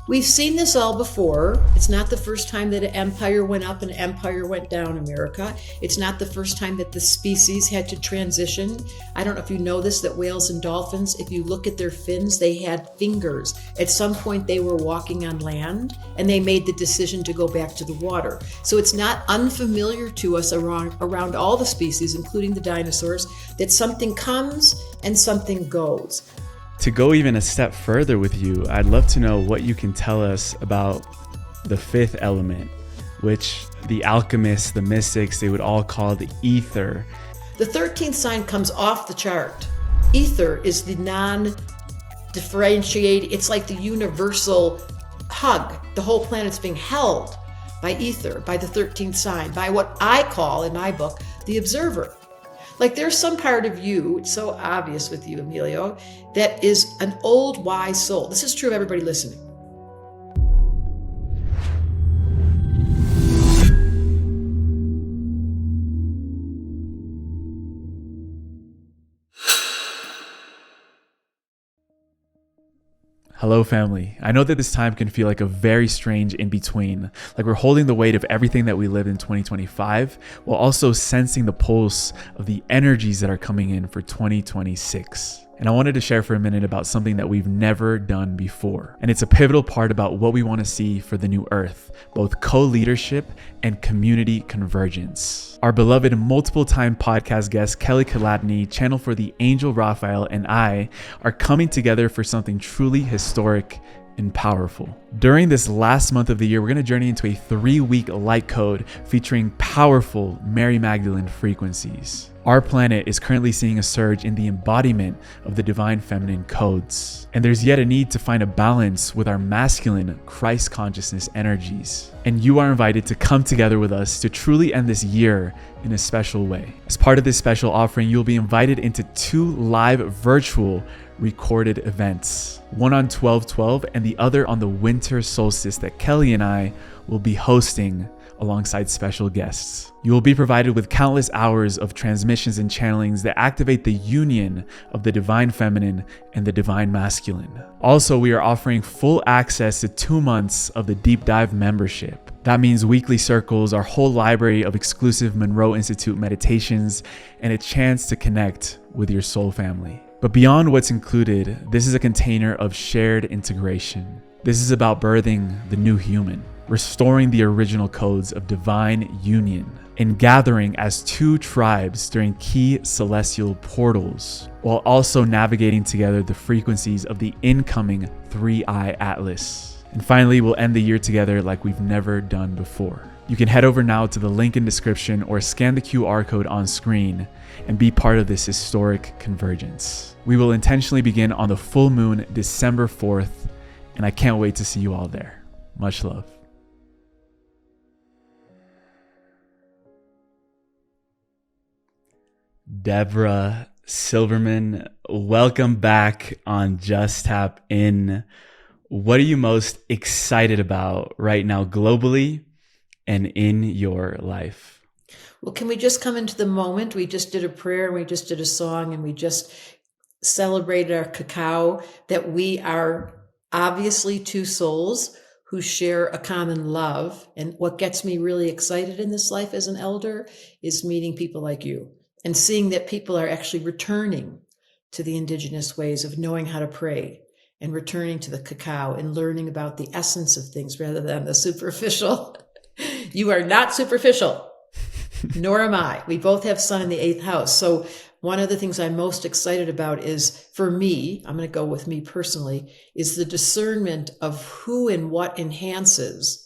We've seen this all before. It's not the first time that an empire went up and an empire went down, America. It's not the first time that the species had to transition. I don't know if you know this, that whales and dolphins, if you look at their fins, they had fingers. At some point they were walking on land and they made the decision to go back to the water. So it's not unfamiliar to us around all the species, including the dinosaurs, that something comes and something goes. To go even a step further with you, I'd love to know what you can tell us about the fifth element, which the alchemists, the mystics, they would all call the ether. The 13th sign comes off the chart. Ether is the non-differentiated, it's like the universal hug. The whole planet's being held by ether, by the 13th sign, by what I call in my book, the observer. Like there's some part of you, it's so obvious with you, Emilio, that is an old wise soul. This is true of everybody listening. Hello, family. I know that this time can feel like a very strange in-between, like we're holding the weight of everything that we lived in 2025, while also sensing the pulse of the energies that are coming in for 2026. And I wanted to share for a minute about something that we've never done before. And it's a pivotal part about what we want to see for the new Earth, both co-leadership and community convergence. Our beloved multiple-time podcast guest, Kelly Kolodney, channel for the angel Raphael, and I are coming together for something truly historic and powerful. During this last month of the year, we're going to journey into a 3-week light code featuring powerful Mary Magdalene frequencies. Our planet is currently seeing a surge in the embodiment of the divine feminine codes. And there's yet a need to find a balance with our masculine Christ consciousness energies. And you are invited to come together with us to truly end this year in a special way. As part of this special offering, you'll be invited into 2 live virtual recorded events, one on 12/12 and the other on the winter solstice that Kelly and I will be hosting alongside special guests. You will be provided with countless hours of transmissions and channelings that activate the union of the divine feminine and the divine masculine. Also, we are offering full access to 2 months of the Deep Dive membership. That means weekly circles, our whole library of exclusive Monroe Institute meditations, and a chance to connect with your soul family. But beyond what's included, this is a container of shared integration. This is about birthing the new human, restoring the original codes of divine union, and gathering as 2 tribes during key celestial portals, while also navigating together the frequencies of the incoming 3-eye atlas. And finally, we'll end the year together like we've never done before. You can head over now to the link in description or scan the QR code on screen and be part of this historic convergence. We will intentionally begin on the full moon December 4th, and I can't wait to see you all there. Much love. Debra Silverman, welcome back on Just Tap In. What are you most excited about right now globally and in your life? Well, can we just come into the moment? We just did a prayer and we just did a song and we just celebrated our cacao, that we are obviously 2 souls who share a common love. And what gets me really excited in this life as an elder is meeting people like you and seeing that people are actually returning to the indigenous ways of knowing how to pray and returning to the cacao and learning about the essence of things rather than the superficial. You are not superficial, nor am I. We both have sun in the 8th house. So one of the things I'm most excited about is, for me, I'm going to go with me personally, is the discernment of who and what enhances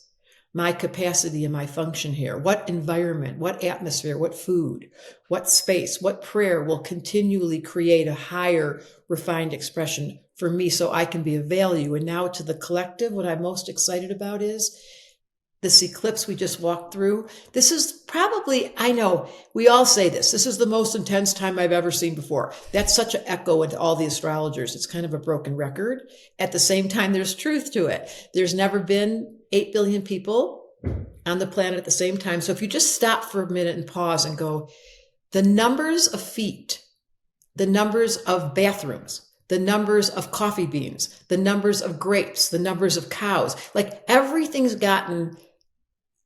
my capacity and my function here. What environment, what atmosphere, what food, what space, what prayer will continually create a higher refined expression for me so I can be of value. And now to the collective, what I'm most excited about is this eclipse we just walked through. This is probably, I know, we all say this is the most intense time I've ever seen before. That's such an echo into all the astrologers. It's kind of a broken record. At the same time, there's truth to it. There's never been 8 billion people on the planet at the same time. So if you just stop for a minute and pause and go, the numbers of feet, the numbers of bathrooms, the numbers of coffee beans, the numbers of grapes, the numbers of cows. Like everything's gotten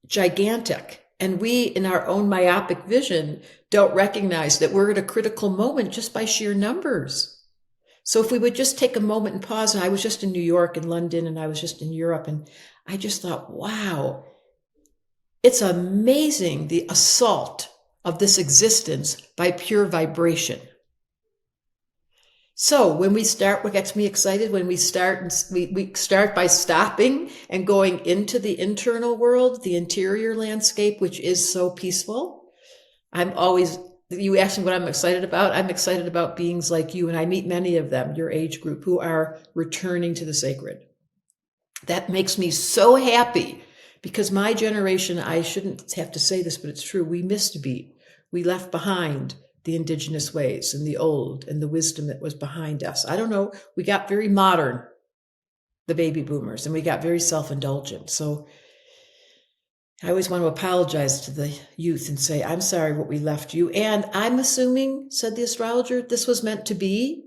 gigantic. And we, in our own myopic vision, don't recognize that we're at a critical moment just by sheer numbers. So if we would just take a moment and pause, and I was just in New York and London, and I was just in Europe, and I just thought, wow, it's amazing the assault of this existence by pure vibration. So when we start, what gets me excited, when we start by stopping and going into the internal world, the interior landscape, which is so peaceful. You asked me what I'm excited about. I'm excited about beings like you, and I meet many of them, your age group, who are returning to the sacred. That makes me so happy because my generation, I shouldn't have to say this, but it's true. We missed a beat. We left behind the indigenous ways and the old and the wisdom that was behind us. I don't know. We got very modern, the baby boomers, and we got very self-indulgent. So I always want to apologize to the youth and say, I'm sorry what we left you. And I'm assuming, said the astrologer, this was meant to be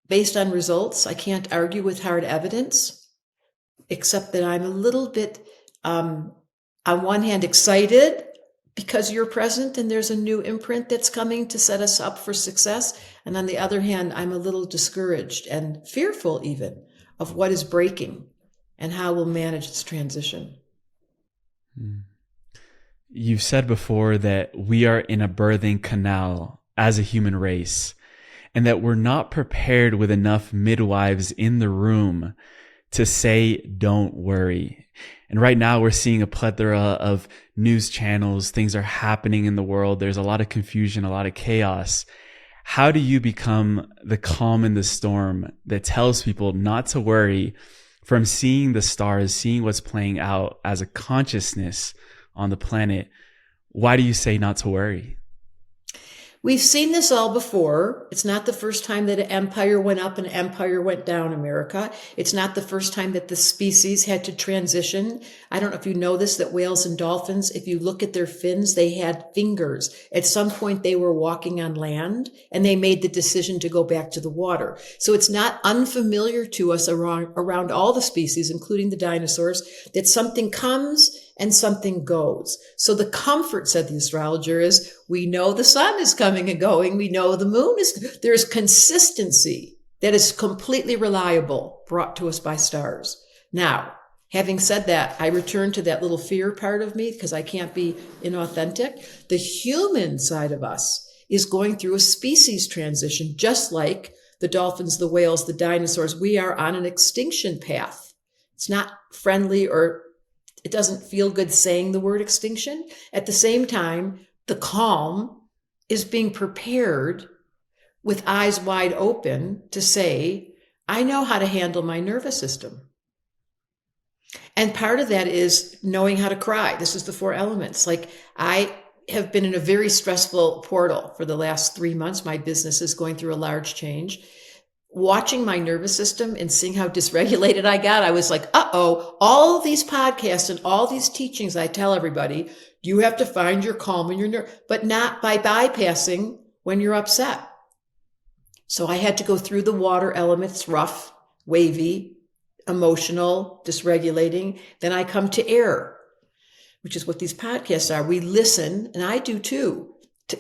based on results. I can't argue with hard evidence, except that I'm a little bit, on one hand, excited because you're present and there's a new imprint that's coming to set us up for success. And on the other hand, I'm a little discouraged and fearful even of what is breaking and how we'll manage this transition. You've said before that we are in a birthing canal as a human race, and that we're not prepared with enough midwives in the room to say, don't worry. And right now we're seeing a plethora of news channels. Things are happening in the world. There's a lot of confusion, a lot of chaos. How do you become the calm in the storm that tells people not to worry from seeing the stars, seeing what's playing out as a consciousness on the planet? Why do you say not to worry? We've seen this all before. It's not the first time that an empire went up and an empire went down, America. It's not the first time that the species had to transition. I don't know if you know this, that whales and dolphins, if you look at their fins, they had fingers. At some point, they were walking on land and they made the decision to go back to the water. So it's not unfamiliar to us around all the species, including the dinosaurs, that something comes and something goes. So the comfort, said the astrologer, is we know the sun is coming and going. We know the moon is, there's consistency that is completely reliable, brought to us by stars. Now, having said that, I return to that little fear part of me because I can't be inauthentic. The human side of us is going through a species transition, just like the dolphins, the whales, the dinosaurs. We are on an extinction path. It's not friendly, or it doesn't feel good saying the word extinction. At the same time, the calm is being prepared with eyes wide open to say, I know how to handle my nervous system. And part of that is knowing how to cry. This is the 4 elements. Like, I have been in a very stressful portal for the last 3 months. My business is going through a large change. Watching my nervous system and seeing how dysregulated I got, I was like, uh-oh, all these podcasts and all these teachings, I tell everybody, you have to find your calm in your nerve, but not by bypassing when you're upset. So I had to go through the water elements, rough, wavy, emotional, dysregulating. Then I come to air, which is what these podcasts are. We listen, and I do too.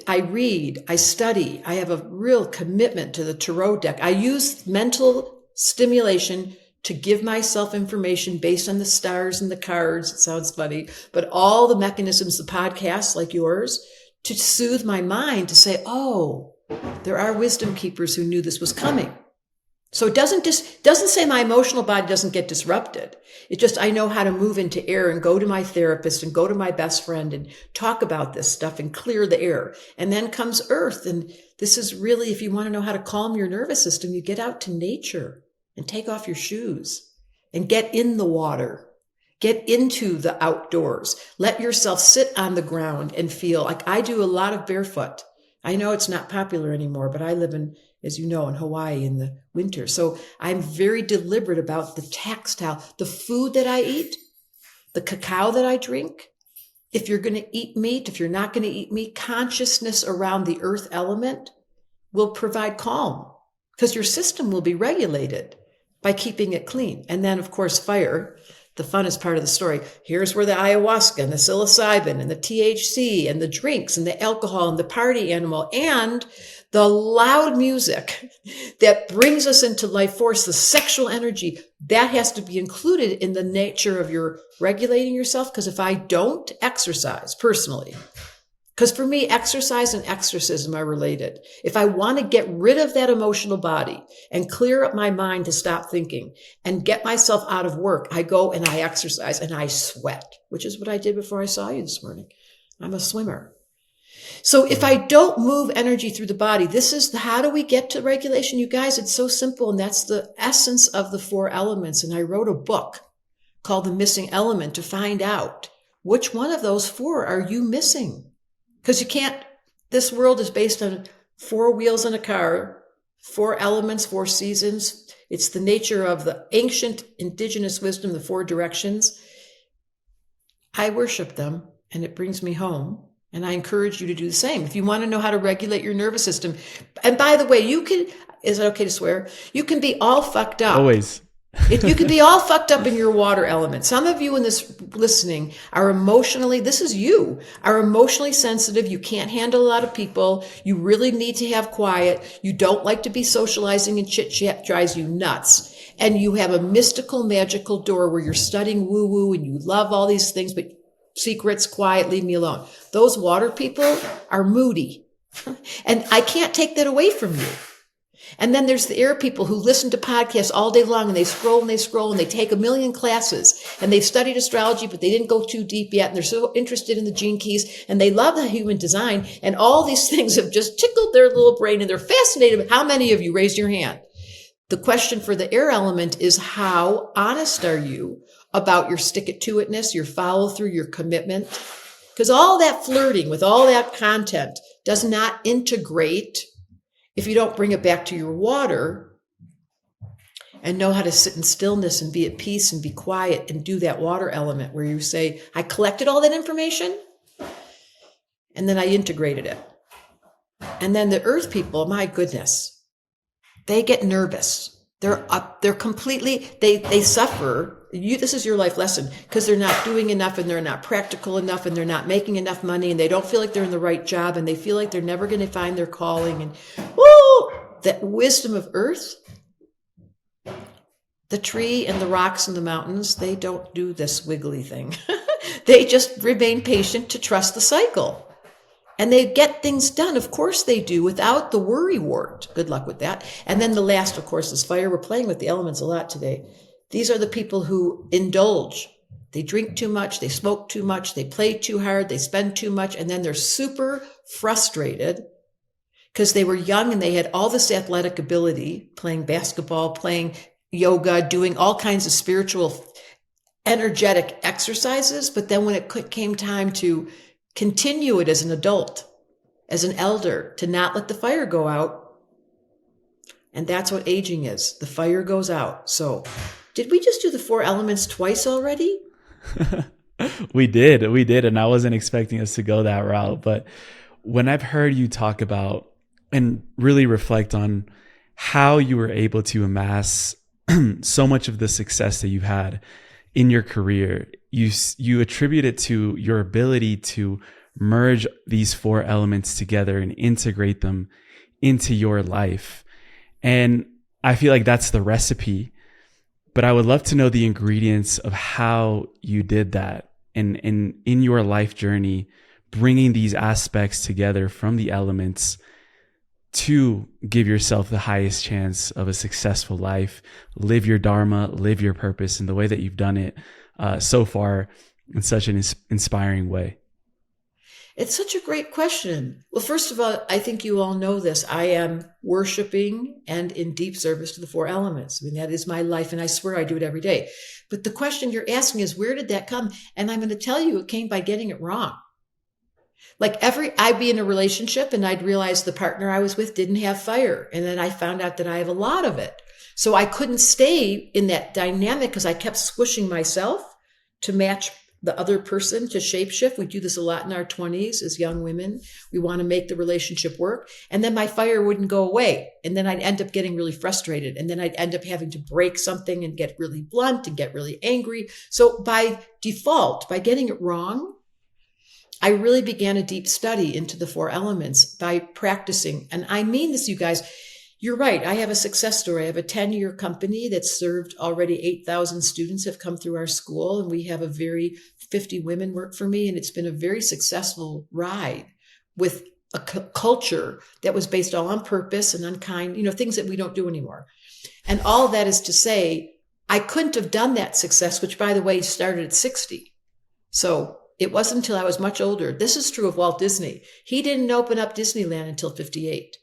I read, I study, I have a real commitment to the tarot deck. I use mental stimulation to give myself information based on the stars and the cards. It sounds funny, but all the mechanisms, the podcasts like yours, to soothe my mind, to say, oh, there are wisdom keepers who knew this was coming. So it doesn't say my emotional body doesn't get disrupted. It just, I know how to move into air and go to my therapist and go to my best friend and talk about this stuff and clear the air. And then comes earth. And this is really, if you want to know how to calm your nervous system, you get out to nature and take off your shoes and get in the water, get into the outdoors, let yourself sit on the ground and feel. Like, I do a lot of barefoot. I know it's not popular anymore, but I live in, as you know, in Hawaii in the winter. So I'm very deliberate about the tactile, the food that I eat, the cacao that I drink. If you're going to eat meat, if you're not going to eat meat, consciousness around the earth element will provide calm. because your system will be regulated by keeping it clean. And then, of course, fire, the funnest part of the story. Here's where the ayahuasca and the psilocybin and the THC and the drinks and the alcohol and the party animal and the loud music that brings us into life force, the sexual energy, that has to be included in the nature of your regulating yourself. Because if I don't exercise personally, because for me, exercise and exorcism are related. If I want to get rid of that emotional body and clear up my mind to stop thinking and get myself out of work, I go and I exercise and I sweat, which is what I did before I saw you this morning. I'm a swimmer. So if I don't move energy through the body, this is how do we get to regulation? You guys, it's so simple. And that's the essence of the 4 elements. And I wrote a book called The Missing Element to find out which one of those 4 are you missing? Because you can't, this world is based on 4 wheels in a car, 4 elements, 4 seasons. It's the nature of the ancient indigenous wisdom, the 4 directions. I worship them and it brings me home. And I encourage you to do the same. If you want to know how to regulate your nervous system. And by the way, you can, is it okay to swear? You can be all fucked up. Always. You can be all fucked up in your water element. Some of you in this listening are emotionally, this is you, are emotionally sensitive. You can't handle a lot of people. You really need to have quiet. You don't like to be socializing, and chit chat drives you nuts. And you have a mystical, magical door where you're studying woo woo and you love all these things, but secrets, quiet, leave me alone. Those water people are moody. And I can't take that away from you. And then there's the air people who listen to podcasts all day long and they scroll and they scroll and they take a million classes and they've studied astrology, but they didn't go too deep yet. And they're so interested in the gene keys and they love the human design. And all these things have just tickled their little brain and they're fascinated. How many of you raised your hand? The question for the air element is, how honest are you about your stick-it-to-itness, your follow-through, your commitment? Because all that flirting with all that content does not integrate if you don't bring it back to your water and know how to sit in stillness and be at peace and be quiet and do that water element where you say, I collected all that information and then I integrated it. And then the earth people, my goodness, they get nervous. They're completely, they suffer. This is your life lesson, because they're not doing enough and they're not practical enough and they're not making enough money and they don't feel like they're in the right job and they feel like they're never going to find their calling. And that wisdom of earth, the tree and the rocks and the mountains, they don't do this wiggly thing. They just remain patient to trust the cycle. And they get things done. Of course they do, without the worry wart. Good luck with that. And then the last, of course, is fire. We're playing with the elements a lot today. These are the people who indulge. They drink too much, they smoke too much, they play too hard, they spend too much, and then they're super frustrated because they were young and they had all this athletic ability, playing basketball, playing yoga, doing all kinds of spiritual, energetic exercises. But then when it came time to continue it as an adult, as an elder, to not let the fire go out, and that's what aging is. The fire goes out. So did we just do the 4 elements twice already? We did. And I wasn't expecting us to go that route. But when I've heard you talk about and really reflect on how you were able to amass so much of the success that you've had in your career, you attribute it to your ability to merge these 4 elements together and integrate them into your life. And I feel like that's the recipe. But I would love to know the ingredients of how you did that and in your life journey, bringing these aspects together from the elements to give yourself the highest chance of a successful life, live your dharma, live your purpose in the way that you've done it so far in such an inspiring way. It's such a great question. Well, first of all, I think you all know this. I am worshiping and in deep service to the 4 elements. I mean, that is my life, and I swear I do it every day. But the question you're asking is, where did that come? And I'm going to tell you, it came by getting it wrong. Like I'd be in a relationship and I'd realize the partner I was with didn't have fire. And then I found out that I have a lot of it. So I couldn't stay in that dynamic because I kept squishing myself to match the other person to shapeshift. We do this a lot in our 20s as young women. We want to make the relationship work. And then my fire wouldn't go away. And then I'd end up getting really frustrated. And then I'd end up having to break something and get really blunt and get really angry. So by default, by getting it wrong, I really began a deep study into the 4 elements by practicing. And I mean this, you guys. You're right. I have a success story. I have a 10-year company that's served already 8,000 students have come through our school. And we have 50 women work for me. And it's been a very successful ride with a culture that was based all on purpose and unkind, things that we don't do anymore. And all that is to say, I couldn't have done that success, which by the way, started at 60. So it wasn't until I was much older. This is true of Walt Disney. He didn't open up Disneyland until 58.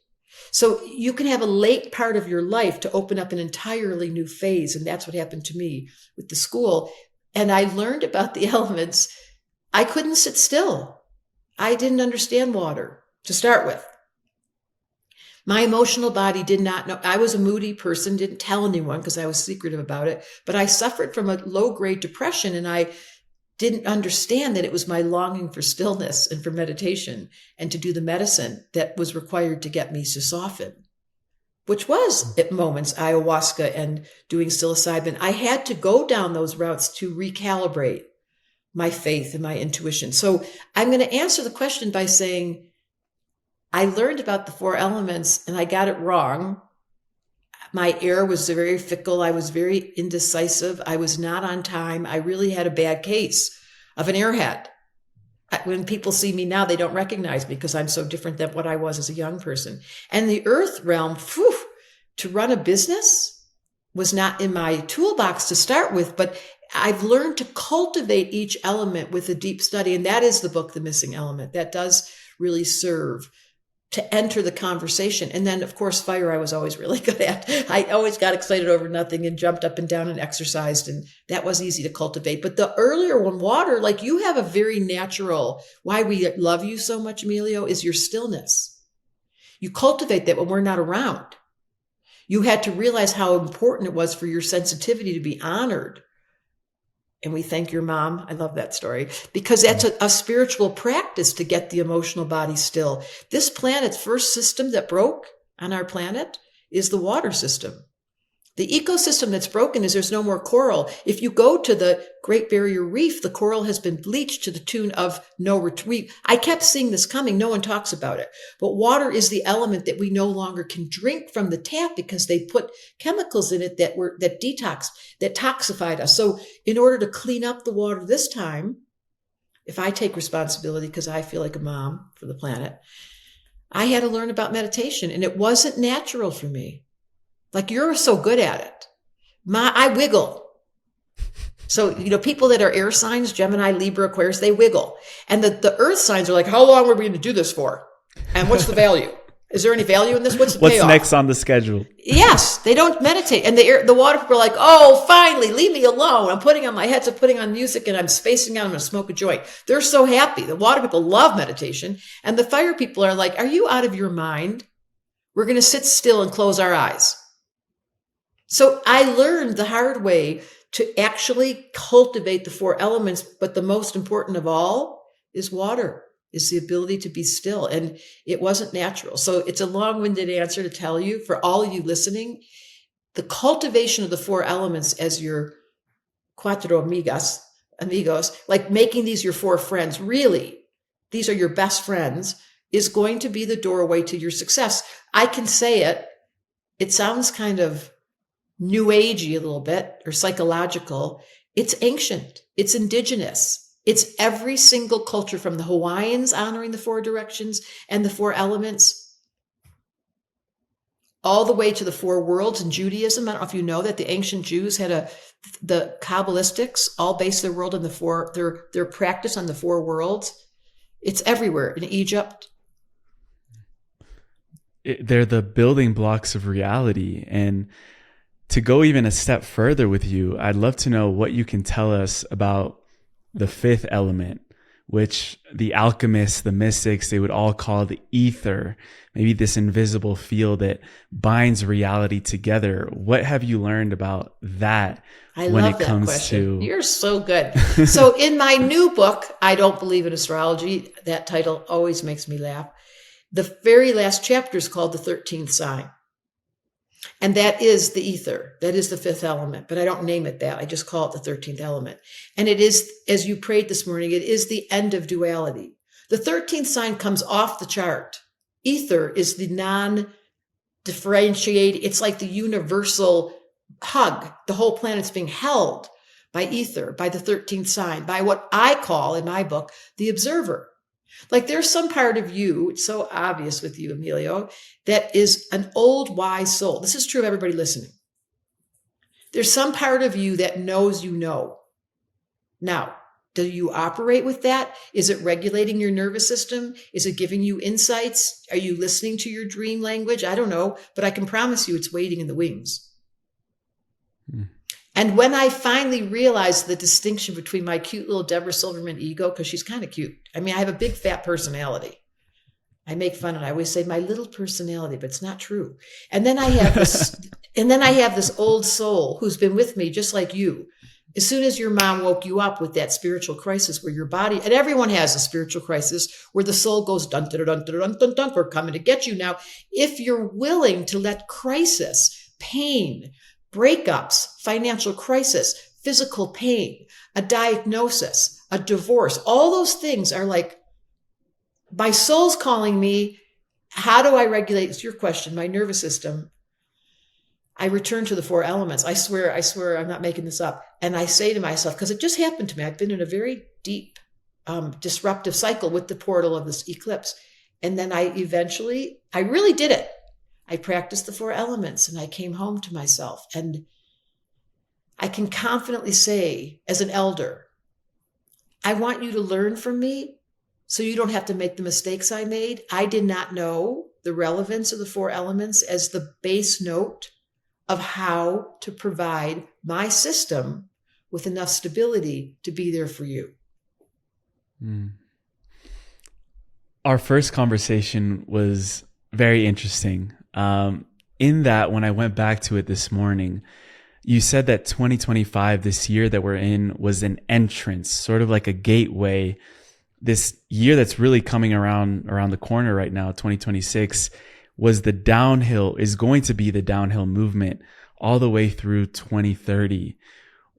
So you can have a late part of your life to open up an entirely new phase. And that's what happened to me with the school. And I learned about the elements. I couldn't sit still. I didn't understand water to start with. My emotional body did not know. I was a moody person, didn't tell anyone because I was secretive about it. But I suffered from a low-grade depression, and I didn't understand that it was my longing for stillness and for meditation and to do the medicine that was required to get me to soften, which was at moments ayahuasca and doing psilocybin. I had to go down those routes to recalibrate my faith and my intuition. So I'm going to answer the question by saying I learned about the 4 elements and I got it wrong. My air was very fickle. I was very indecisive. I was not on time. I really had a bad case of an airhead. When people see me now, they don't recognize me because I'm so different than what I was as a young person. And the earth realm, to run a business was not in my toolbox to start with, but I've learned to cultivate each element with a deep study. And that is the book, The Missing Element. That does really serve to enter the conversation. And then, of course, fire I was always really good at. I always got excited over nothing and jumped up and down and exercised, and that was easy to cultivate. But the earlier one, water, like you have a very natural, why we love you so much, Emilio, is your stillness. You cultivate that when we're not around. You had to realize how important it was for your sensitivity to be honored. And we thank your mom. I love that story because that's a spiritual practice to get the emotional body still. This planet's first system that broke on our planet is the water system. The ecosystem that's broken is there's no more coral. If you go to the Great Barrier Reef, the coral has been bleached to the tune of no return. I kept seeing this coming. No one talks about it. But water is the element that we no longer can drink from the tap because they put chemicals in it that toxified us. So in order to clean up the water this time, if I take responsibility because I feel like a mom for the planet, I had to learn about meditation, and it wasn't natural for me. Like you're so good at it. I wiggle. So, people that are air signs, Gemini, Libra, Aquarius, they wiggle. And the earth signs are like, how long are we going to do this for? And what's the value? Is there any value in this? What's the payoff? What's next on the schedule? Yes, they don't meditate. And the water people are like, oh, finally, leave me alone. I'm putting on my headset, putting on music, and I'm spacing out. I'm going to smoke a joint. They're so happy. The water people love meditation. And the fire people are like, are you out of your mind? We're going to sit still and close our eyes. So I learned the hard way to actually cultivate the 4 elements, but the most important of all is water, is the ability to be still. And it wasn't natural. So it's a long-winded answer to tell you, for all of you listening, the cultivation of the 4 elements as your cuatro amigos, like making these your 4 friends, really, these are your best friends, is going to be the doorway to your success. I can say it. It sounds kind of new agey a little bit, or psychological. It's ancient. It's indigenous. It's every single culture, from the Hawaiians honoring the 4 directions and the 4 elements, all the way to the 4 worlds in Judaism. I don't know if you know that the ancient Jews had the Kabbalistics all based their world on the 4, their practice on the 4 worlds. It's everywhere in Egypt. They're the building blocks of reality. And to go even a step further with you, I'd love to know what you can tell us about the 5th element, which the alchemists, the mystics, they would all call the ether, maybe this invisible field that binds reality together. What have you learned about that when love it that comes question. to... You're so good. So in my new book, I Don't Believe in Astrology, that title always makes me laugh. The very last chapter is called The 13th Sign. And that is the ether. That is the fifth element. But I don't name it that. I just call it the 13th element. And it is, as you prayed this morning, it is the end of duality. The 13th sign comes off the chart. Ether is the non-differentiated, it's like the universal hug. The whole planet's being held by ether, by the 13th sign, by what I call in my book, the observer. Like there's some part of you, it's so obvious with you, Emilio, that is an old wise soul. This is true of everybody listening. There's some part of you that knows you know. Now, do you operate with that? Is it regulating your nervous system? Is it giving you insights? Are you listening to your dream language? I don't know, but I can promise you it's waiting in the wings. And when I finally realized the distinction between my cute little Debra Silverman ego, because she's kind of cute. I mean, I have a big fat personality. I make fun and I always say my little personality, but it's not true. And then I have this, this old soul who's been with me just like you. As soon as your mom woke you up with that spiritual crisis where your body, and everyone has a spiritual crisis where the soul goes dun dun dun dun dun dun dun, we're coming to get you now. If you're willing to let crisis, pain, breakups, financial crisis, physical pain, a diagnosis, a divorce, all those things are like, my soul's calling me. How do I regulate? It's your question, my nervous system. I return to the four elements. I swear, I'm not making this up. And I say to myself, because it just happened to me, I've been in a very deep, disruptive cycle with the portal of this eclipse. And then I really did it. I practiced the four elements and I came home to myself. And I can confidently say, as an elder, I want you to learn from me so you don't have to make the mistakes I made. I did not know the relevance of the four elements as the base note of how to provide my system with enough stability to be there for you. Our first conversation was very interesting. In that, when I went back to it this morning, you said that 2025, this year that we're in, was an entrance, sort of like a gateway. This year that's really coming around the corner right now, 2026, is going to be the downhill movement all the way through 2030.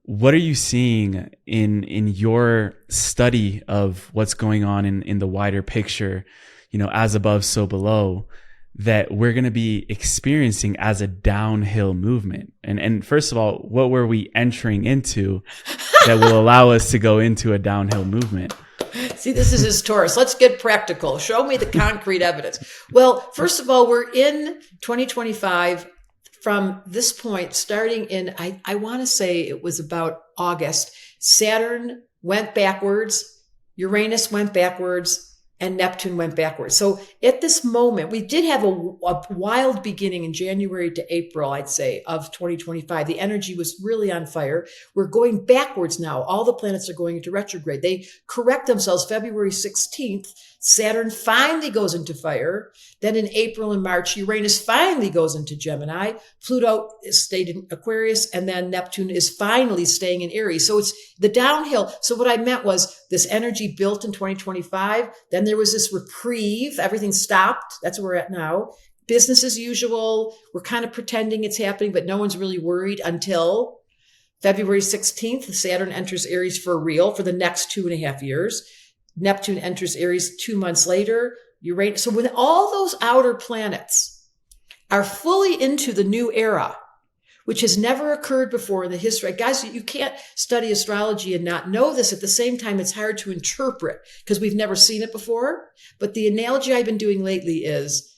What are you seeing in your study of what's going on in the wider picture, as above, so below, that we're going to be experiencing as a downhill movement? And first of all, what were we entering into that will allow us to go into a downhill movement? See, this is his Taurus. Let's get practical. Show me the concrete evidence. Well, first of all, we're in 2025 from this point, starting in, I want to say it was about August. Saturn went backwards, Uranus went backwards, and Neptune went backwards. So at this moment, we did have a wild beginning in January to April, I'd say, of 2025. The energy was really on fire. We're going backwards now. All the planets are going into retrograde. They correct themselves February 16th. Saturn finally goes into fire. Then in April and March, Uranus finally goes into Gemini. Pluto stayed in Aquarius, and then Neptune is finally staying in Aries. So it's the downhill. So what I meant was this energy built in 2025. Then there was this reprieve. Everything stopped. That's where we're at now. Business as usual. We're kind of pretending it's happening, but no one's really worried until February 16th. Saturn enters Aries for real for the next 2.5 years. Neptune enters Aries 2 months later. Uranus. So when all those outer planets are fully into the new era, which has never occurred before in the history. Guys, you can't study astrology and not know this. At the same time, it's hard to interpret because we've never seen it before. But the analogy I've been doing lately is,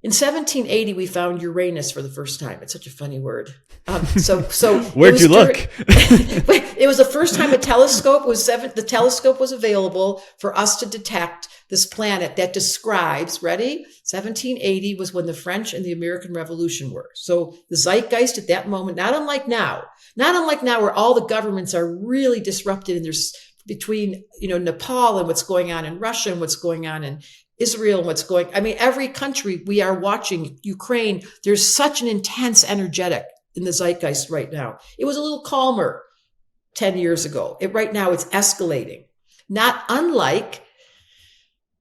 in 1780, we found Uranus for the first time. It's such a funny word. So where'd you look? It was the first time the telescope was available for us to detect this planet that describes, ready? 1780 was when the French and the American Revolution were. So the zeitgeist at that moment, not unlike now where all the governments are really disrupted and there's between, Nepal and what's going on in Russia and what's going on in Israel and every country we are watching, Ukraine, there's such an intense energetic in the zeitgeist right now. It was a little calmer 10 years ago. Right now it's escalating. Not unlike,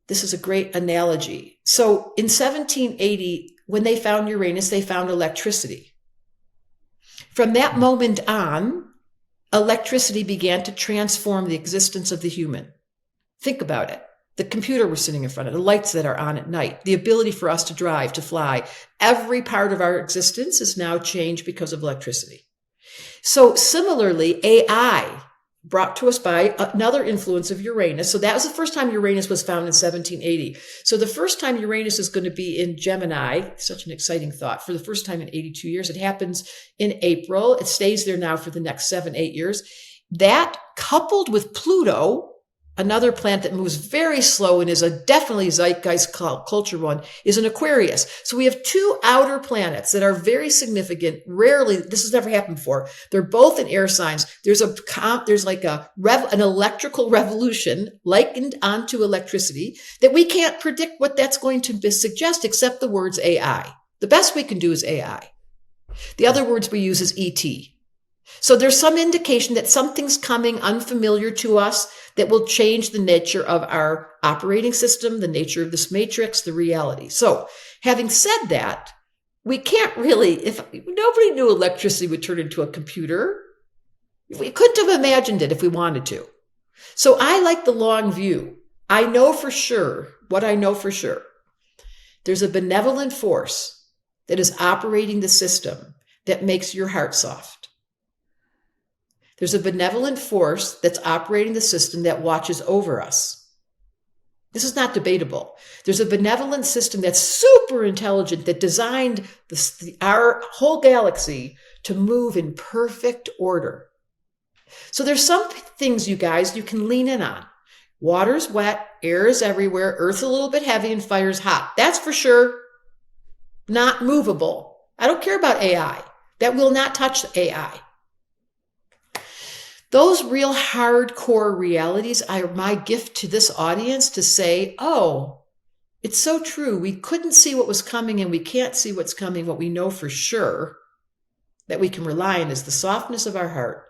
this is a great analogy. So in 1780, when they found Uranus, they found electricity. From that moment on, electricity began to transform the existence of the human. Think about it. The computer we're sitting in front of, the lights that are on at night, the ability for us to drive, to fly, every part of our existence is now changed because of electricity. So similarly, AI, brought to us by another influence of Uranus. So that was the first time Uranus was found in 1780. So the first time Uranus is going to be in Gemini, such an exciting thought, for the first time in 82 years. It happens in April. It stays there now for the next 7-8 years. That, coupled with Pluto, another planet that moves very slow and is a definitely zeitgeist culture one, is an Aquarius. So we have two outer planets that are very significant. Rarely, this has never happened before. They're both in air signs. There's like an electrical revolution likened onto electricity that we can't predict what that's going to suggest except the words AI. The best we can do is AI. The other words we use is ET. So there's some indication that something's coming unfamiliar to us that will change the nature of our operating system, the nature of this matrix, the reality. So having said that, we can't really, if nobody knew electricity would turn into a computer, we couldn't have imagined it if we wanted to. So I like the long view. I know for sure, there's a benevolent force that is operating the system that makes your heart soft. There's a benevolent force that's operating the system that watches over us. This is not debatable. There's a benevolent system that's super intelligent that designed our whole galaxy to move in perfect order. So there's some things, you guys, you can lean in on. Water's wet, air is everywhere, earth's a little bit heavy, and fire's hot. That's for sure not movable. I don't care about AI. That will not touch AI. Those real hardcore realities are my gift to this audience to say, oh, it's so true. We couldn't see what was coming and we can't see what's coming. What we know for sure that we can rely on is the softness of our heart,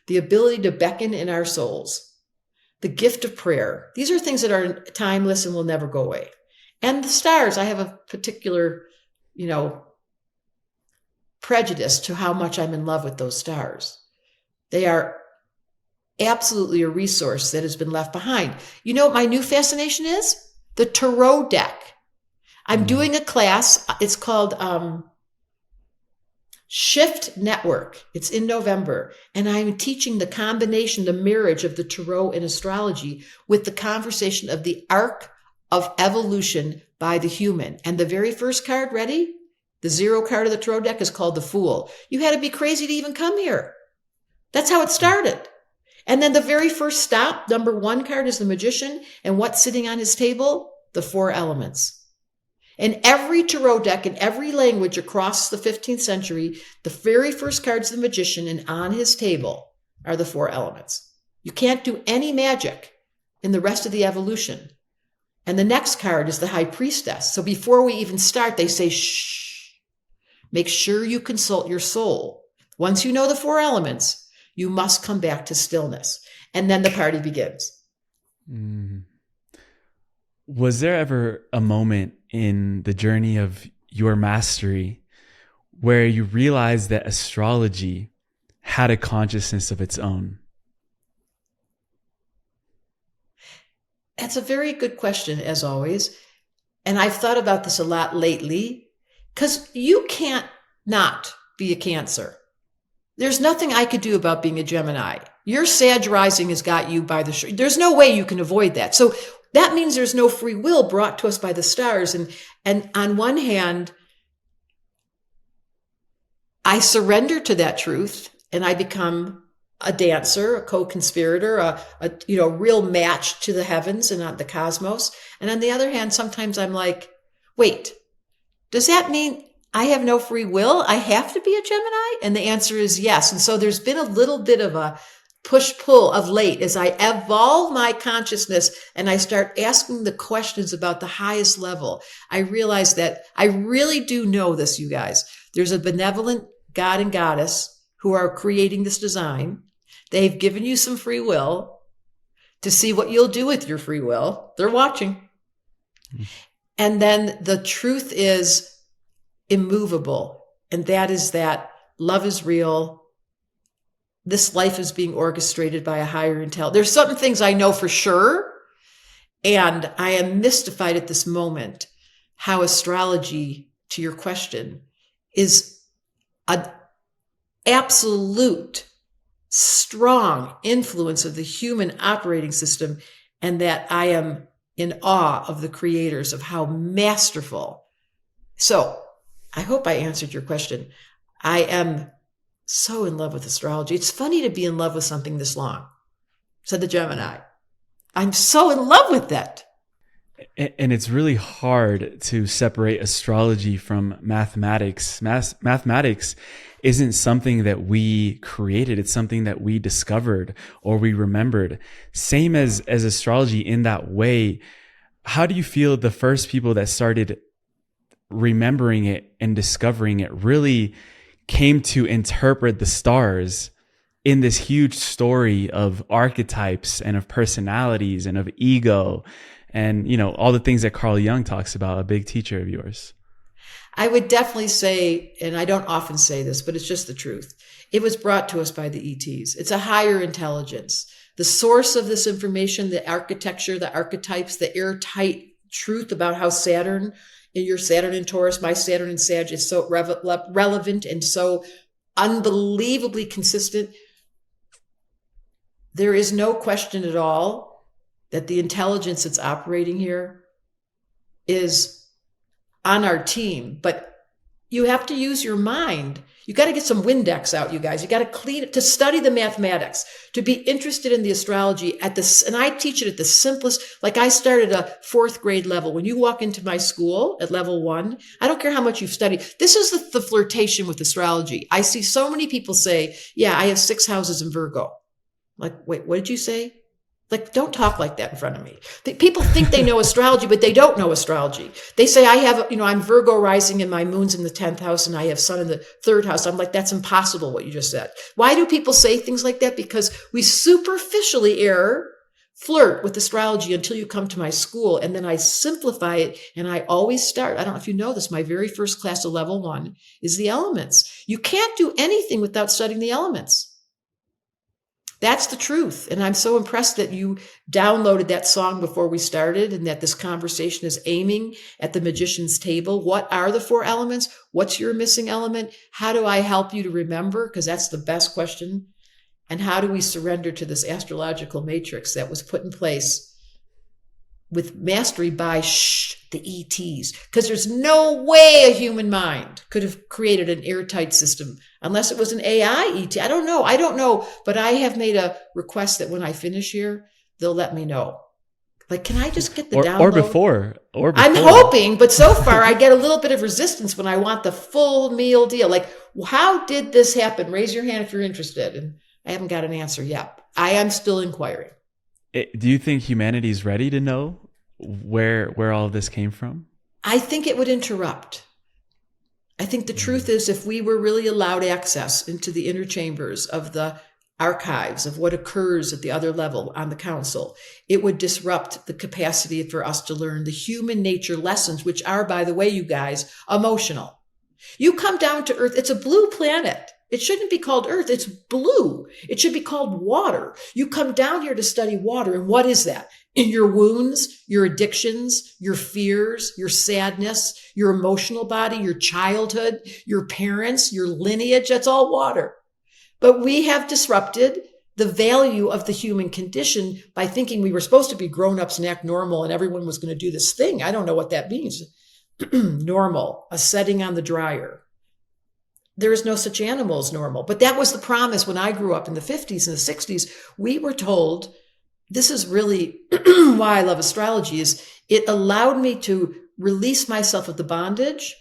the ability to beckon in our souls, the gift of prayer. These are things that are timeless and will never go away. And the stars, I have a particular, prejudice to how much I'm in love with those stars. They are absolutely a resource that has been left behind. You know what my new fascination is? The tarot deck. I'm doing a class. It's called Shift Network. It's in November. And I'm teaching the combination, the marriage of the tarot and astrology with the conversation of the arc of evolution by the human. And the very first card, ready? The 0 card of the tarot deck is called the Fool. You had to be crazy to even come here. That's how it started. And then the very first stop, number 1 card is the Magician. And what's sitting on his table? The 4 elements. In every tarot deck, in every language across the 15th century, the very first card is the Magician, and on his table are the 4 elements. You can't do any magic in the rest of the evolution. And the next card is the High Priestess. So before we even start, they say, shh, make sure you consult your soul. Once you know the 4 elements, you must come back to stillness. And then the party begins. Mm. Was there ever a moment in the journey of your mastery where you realized that astrology had a consciousness of its own? That's a very good question, as always. And I've thought about this a lot lately, because you can't not be a Cancer. There's nothing I could do about being a Gemini. Your Sag rising has got you by the shirt. There's no way you can avoid that. So that means there's no free will brought to us by the stars. And on one hand, I surrender to that truth and I become a dancer, a co-conspirator, a real match to the heavens and the cosmos. And on the other hand, sometimes I'm like, wait, does that mean I have no free will? I have to be a Gemini? And the answer is yes. And so there's been a little bit of a push-pull of late, as I evolve my consciousness and I start asking the questions about the highest level, I realize that I really do know this, you guys. There's a benevolent God and goddess who are creating this design. They've given you some free will to see what you'll do with your free will. They're watching. And then the truth is immovable. And that is that love is real. This life is being orchestrated by a higher intelligence. There's certain things I know for sure. And I am mystified at this moment how astrology, to your question, is an absolute strong influence of the human operating system, and that I am in awe of the creators, of how masterful. So I hope I answered your question. I am so in love with astrology. It's funny to be in love with something this long, said the Gemini. I'm so in love with that. And it's really hard to separate astrology from mathematics. Mathematics isn't something that we created. It's something that we discovered or we remembered. Same as astrology in that way. How do you feel the first people that started remembering it and discovering it really came to interpret the stars in this huge story of archetypes and of personalities and of ego and, all the things that Carl Jung talks about, a big teacher of yours? I would definitely say, and I don't often say this, but it's just the truth. It was brought to us by the ETs. It's a higher intelligence. The source of this information, the architecture, the archetypes, the airtight truth about how Saturn, your Saturn in Taurus, my Saturn in Sag is so relevant and so unbelievably consistent. There is no question at all that the intelligence that's operating here is on our team, but you have to use your mind. You got to get some Windex out, you guys. You got to clean it, to study the mathematics, to be interested in the astrology at this. And I teach it at the simplest, like I started a 4th grade level. When you walk into my school at level 1, I don't care how much you've studied. This is the flirtation with astrology. I see so many people say, yeah, I have 6 houses in Virgo. Like, wait, what did you say? Like, don't talk like that in front of me. People think they know astrology, but they don't know astrology. They say, I have, I'm Virgo rising and my moon's in the 10th house and I have sun in the 3rd house. I'm like, that's impossible what you just said. Why do people say things like that? Because we superficially flirt with astrology until you come to my school. And then I simplify it. And I always start, I don't know if you know this, my very first class of level 1 is the elements. You can't do anything without studying the elements. That's the truth. And I'm so impressed that you downloaded that song before we started and that this conversation is aiming at the magician's table. What are the 4 elements? What's your missing element? How do I help you to remember? Because that's the best question. And how do we surrender to this astrological matrix that was put in place with mastery by the ETs? Because there's no way a human mind could have created an airtight system unless it was an AI ET. I don't know, but I have made a request that when I finish here, they'll let me know. Like, can I just get the download? Or before. I'm hoping, but so far I get a little bit of resistance when I want the full meal deal. Like, how did this happen? Raise your hand if you're interested. And I haven't got an answer yet. I am still inquiring. Do you think humanity is ready to know where all of this came from? I think it would interrupt. I think the truth is, if we were really allowed access into the inner chambers of the archives of what occurs at the other level on the council, it would disrupt the capacity for us to learn the human nature lessons, which are, by the way, you guys, emotional. You come down to Earth, it's a blue planet. It shouldn't be called Earth. It's blue. It should be called water. You come down here to study water. And what is that? In your wounds, your addictions, your fears, your sadness, your emotional body, your childhood, your parents, your lineage, that's all water. But we have disrupted the value of the human condition by thinking we were supposed to be grown-ups and act normal and everyone was going to do this thing. I don't know what that means. Normal, a setting on the dryer. There is no such animal as normal. But that was the promise when I grew up in the 50s and the 60s. We were told, this is really why I love astrology, is it allowed me to release myself of the bondage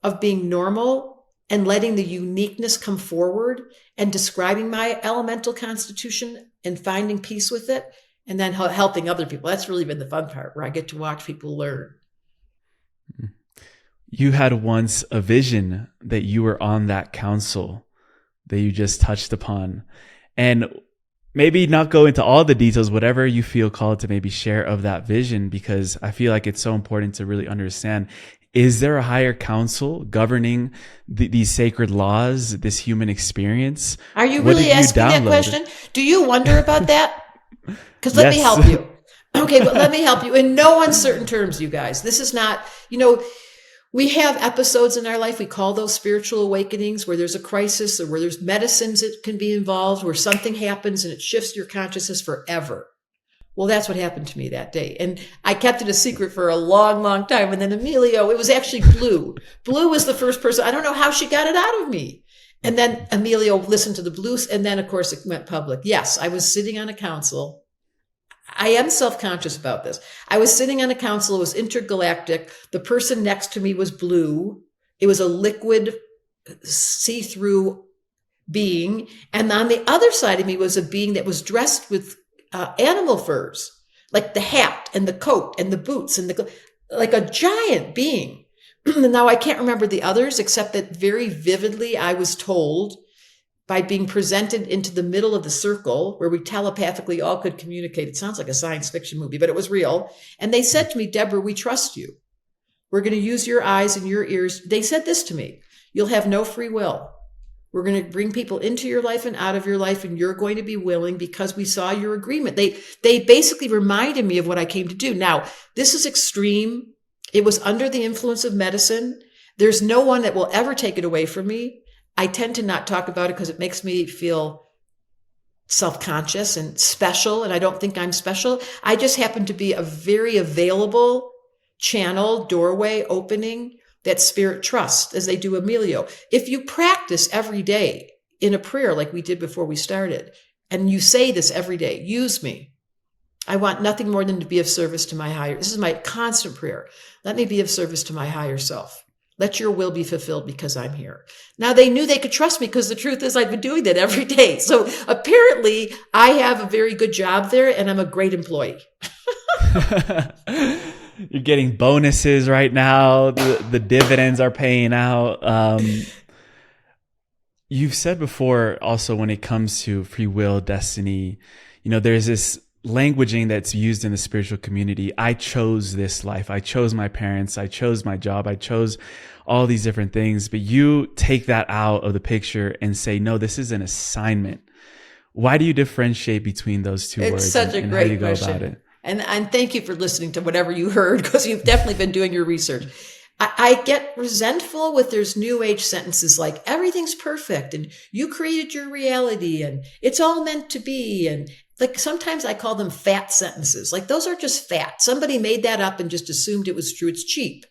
of being normal and letting the uniqueness come forward and describing my elemental constitution and finding peace with it, and then helping other people. That's really been the fun part, where I get to watch people learn. You had once a vision that you were on that council that you just touched upon. And maybe not go into all the details, whatever you feel called to maybe share of that vision, because I feel like it's so important to really understand. Is there a higher council governing these sacred laws, this human experience? Are you really asking that question? Do you wonder about that? Because let me help you. Okay, but let me help you in no uncertain terms, you guys. This is not, we have episodes in our life, we call those spiritual awakenings, where there's a crisis or where there's medicines that can be involved, where something happens and it shifts your consciousness forever. Well, that's what happened to me that day. And I kept it a secret for a long, long time. And then Emilio, it was actually Blue. Blue was the first person. I don't know how she got it out of me. And then Emilio listened to the blues. And then, of course, it went public. Yes, I was sitting on a council. I am self-conscious about this. I was sitting on a council. It was intergalactic. The person next to me was Blue. It was a liquid, see-through being. And on the other side of me was a being that was dressed with animal furs, like the hat and the coat and the boots and like a giant being. Now I can't remember the others, except that very vividly I was told, by being presented into the middle of the circle where we telepathically all could communicate. It sounds like a science fiction movie, but it was real. And they said to me, Debra, we trust you. We're going to use your eyes and your ears. They said this to me: you'll have no free will. We're going to bring people into your life and out of your life, and you're going to be willing because we saw your agreement. They basically reminded me of what I came to do. Now, this is extreme. It was under the influence of medicine. There's no one that will ever take it away from me. I tend to not talk about it because it makes me feel self-conscious and special, and I don't think I'm special. I just happen to be a very available channel, doorway, opening that spirit trusts, as they do Emilio. If you practice every day in a prayer like we did before we started, and you say this every day, use me. I want nothing more than to be of service to my higher. This is my constant prayer. Let me be of service to my higher self. Let your will be fulfilled because I'm here. Now, they knew they could trust me because the truth is I've been doing that every day. So apparently I have a very good job there and I'm a great employee. You're getting bonuses right now. The dividends are paying out. You've said before also, when it comes to free will, destiny, there's this languaging that's used in the spiritual community. I chose this life. I chose my parents. I chose my job. I chose all these different things. But you take that out of the picture and say, no, this is an assignment. Why do you differentiate between those two words? It's such a great question. About it? And thank you for listening to whatever you heard, because you've definitely been doing your research. I get resentful with there's new age sentences like everything's perfect and you created your reality and it's all meant to be. And like sometimes I call them fat sentences. Like those are just fat. Somebody made that up and just assumed it was true. It's cheap.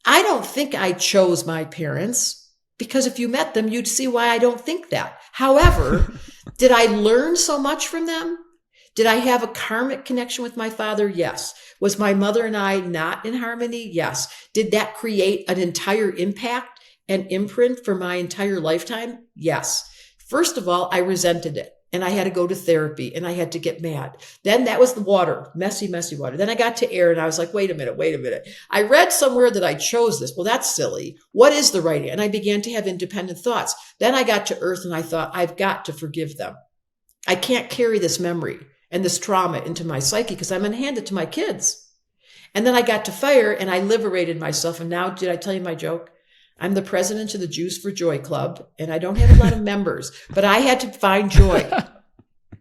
I don't think I chose my parents, because if you met them, you'd see why I don't think that. However, did I learn so much from them? Did I have a karmic connection with my father? Yes. Was my mother and I not in harmony? Yes. Did that create an entire impact and imprint for my entire lifetime? Yes. First of all, I resented it and I had to go to therapy and I had to get mad. Then that was the water, messy, messy water. Then I got to air and I was like, wait a minute. I read somewhere that I chose this. Well, that's silly. What is the right? And I began to have independent thoughts. Then I got to earth and I thought, I've got to forgive them. I can't carry this memory and this trauma into my psyche because I'm going to hand it to my kids. And then I got to fire and I liberated myself. And now, did I tell you my joke? I'm the president of the Jews for Joy Club, and I don't have a lot of members, but I had to find joy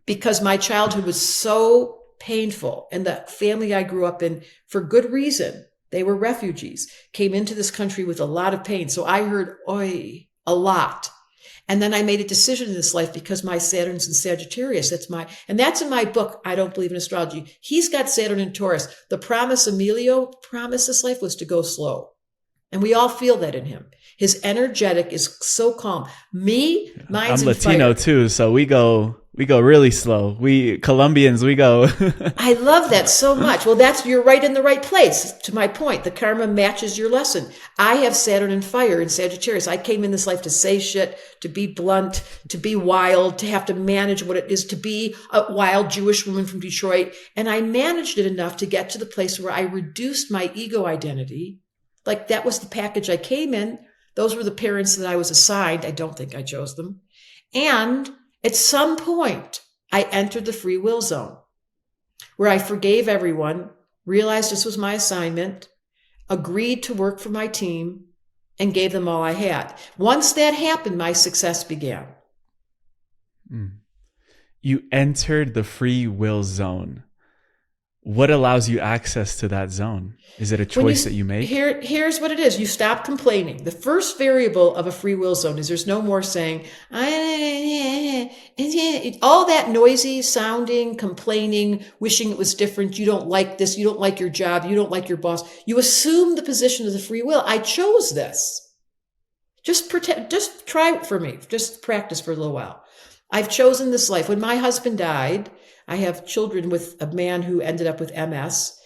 because my childhood was so painful. And the family I grew up in, for good reason, they were refugees, came into this country with a lot of pain. So I heard, oi, a lot. And then I made a decision in this life because my Saturn's in Sagittarius. And that's in my book, I Don't Believe in Astrology. He's got Saturn in Taurus. The promise Emilio promised this life was to go slow. And we all feel that in him. His energetic is so calm. Me, mine's I'm Latino too, so we go We go really slow. We Colombians, we go. I love that so much. Well, you're right in the right place. To my point, the karma matches your lesson. I have Saturn and fire in Sagittarius. I came in this life to say shit, to be blunt, to be wild, to have to manage what it is to be a wild Jewish woman from Detroit. And I managed it enough to get to the place where I reduced my ego identity. Like that was the package I came in. Those were the parents that I was assigned. I don't think I chose them. And at some point, I entered the free will zone where I forgave everyone, realized this was my assignment, agreed to work for my team, and gave them all I had. Once that happened, my success began. You entered the free will zone. What allows you access to that zone? Is it a choice that you make? Here's what it is. You stop complaining. The first variable of a free will zone is there's no more saying, all that noisy sounding, complaining, wishing it was different. You don't like this. You don't like your job. You don't like your boss. You assume the position of the free will. I chose this. Just try it for me. Just practice for a little while. I've chosen this life. When my husband died, I have children with a man who ended up with MS.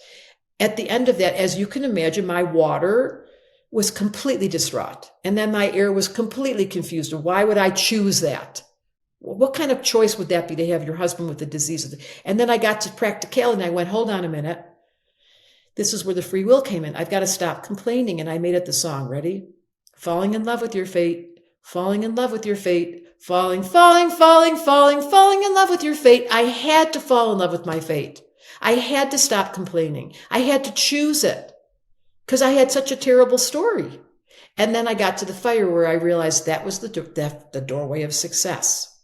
At the end of that, as you can imagine, my water was completely distraught. And then my air was completely confused. Why would I choose that? What kind of choice would that be to have your husband with the disease? And then I got to practicality and I went, hold on a minute. This is where the free will came in. I've got to stop complaining. And I made it the song. Ready? Falling in love with your fate. Falling in love with your fate. Falling in love with your fate. I had to fall in love with my fate. I had to stop complaining. I had to choose it because I had such a terrible story. And then I got to the fire where I realized that was the doorway of success.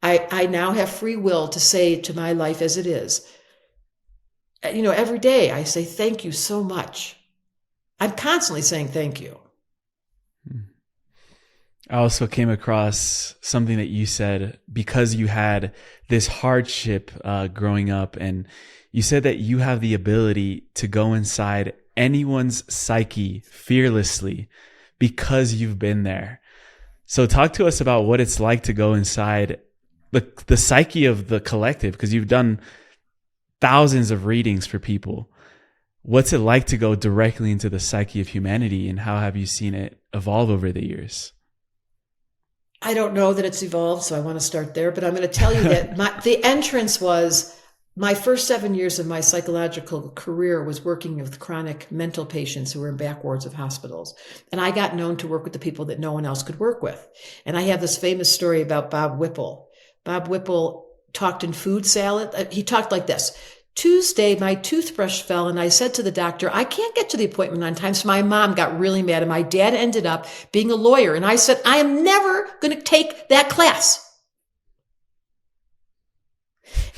I now have free will to say to my life as it is. You know, every day I say, thank you so much. I'm constantly saying thank you. I also came across something that you said because you had this hardship growing up, and you said that you have the ability to go inside anyone's psyche fearlessly because you've been there. So talk to us about what it's like to go inside the psyche of the collective, because you've done thousands of readings for people. What's it like to go directly into the psyche of humanity, and how have you seen it evolve over the years? I don't know that it's evolved, so I want to start there, but I'm going to tell you that the entrance was my first 7 years of my psychological career was working with chronic mental patients who were in back wards of hospitals. And I got known to work with the people that no one else could work with. And I have this famous story about Bob Whipple. Bob Whipple talked in food salad. He talked like this. Tuesday, my toothbrush fell and I said to the doctor, I can't get to the appointment on time. So my mom got really mad and my dad ended up being a lawyer. And I said, I am never going to take that class.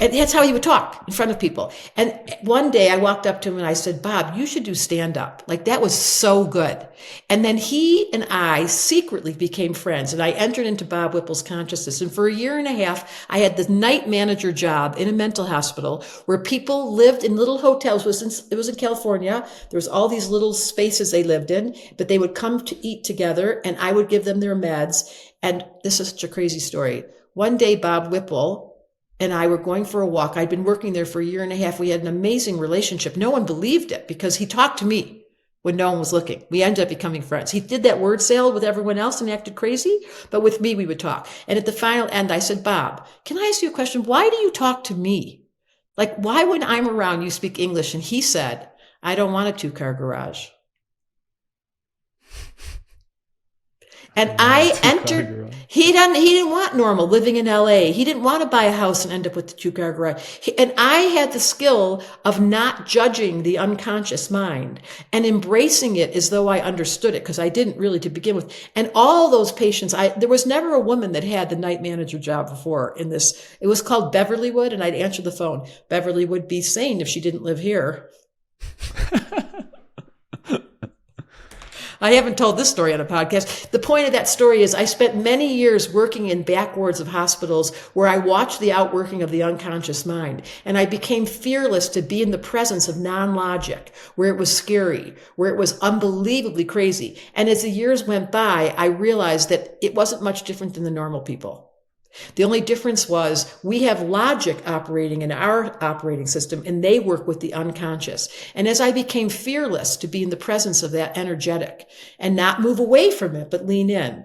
And that's how he would talk in front of people. And one day I walked up to him and I said, Bob, you should do stand up. Like that was so good. And then he and I secretly became friends. And I entered into Bob Whipple's consciousness. And for a year and a half, I had the night manager job in a mental hospital where people lived in little hotels. It was in California. There was all these little spaces they lived in, but they would come to eat together and I would give them their meds. And this is such a crazy story. One day, Bob Whipple and I were going for a walk. I'd been working there for a year and a half. We had an amazing relationship. No one believed it because he talked to me when no one was looking. We ended up becoming friends. He did that word salad with everyone else and acted crazy, but with me, we would talk. And at the final end, I said, Bob, can I ask you a question? Why do you talk to me? Like, why when I'm around, you speak English? And he said, I don't want a 2-car garage. And I entered, he didn't want normal living in LA. He didn't want to buy a house and end up with the 2-car garage. And I had the skill of not judging the unconscious mind and embracing it as though I understood it, because I didn't really to begin with. And all those patients, there was never a woman that had the night manager job before in this. It was called Beverlywood, and I'd answer the phone. Beverly would be sane if she didn't live here. I haven't told this story on a podcast. The point of that story is I spent many years working in back wards of hospitals where I watched the outworking of the unconscious mind. And I became fearless to be in the presence of non-logic, where it was scary, where it was unbelievably crazy. And as the years went by, I realized that it wasn't much different than the normal people. The only difference was we have logic operating in our operating system, and they work with the unconscious. And as I became fearless to be in the presence of that energetic and not move away from it, but lean in,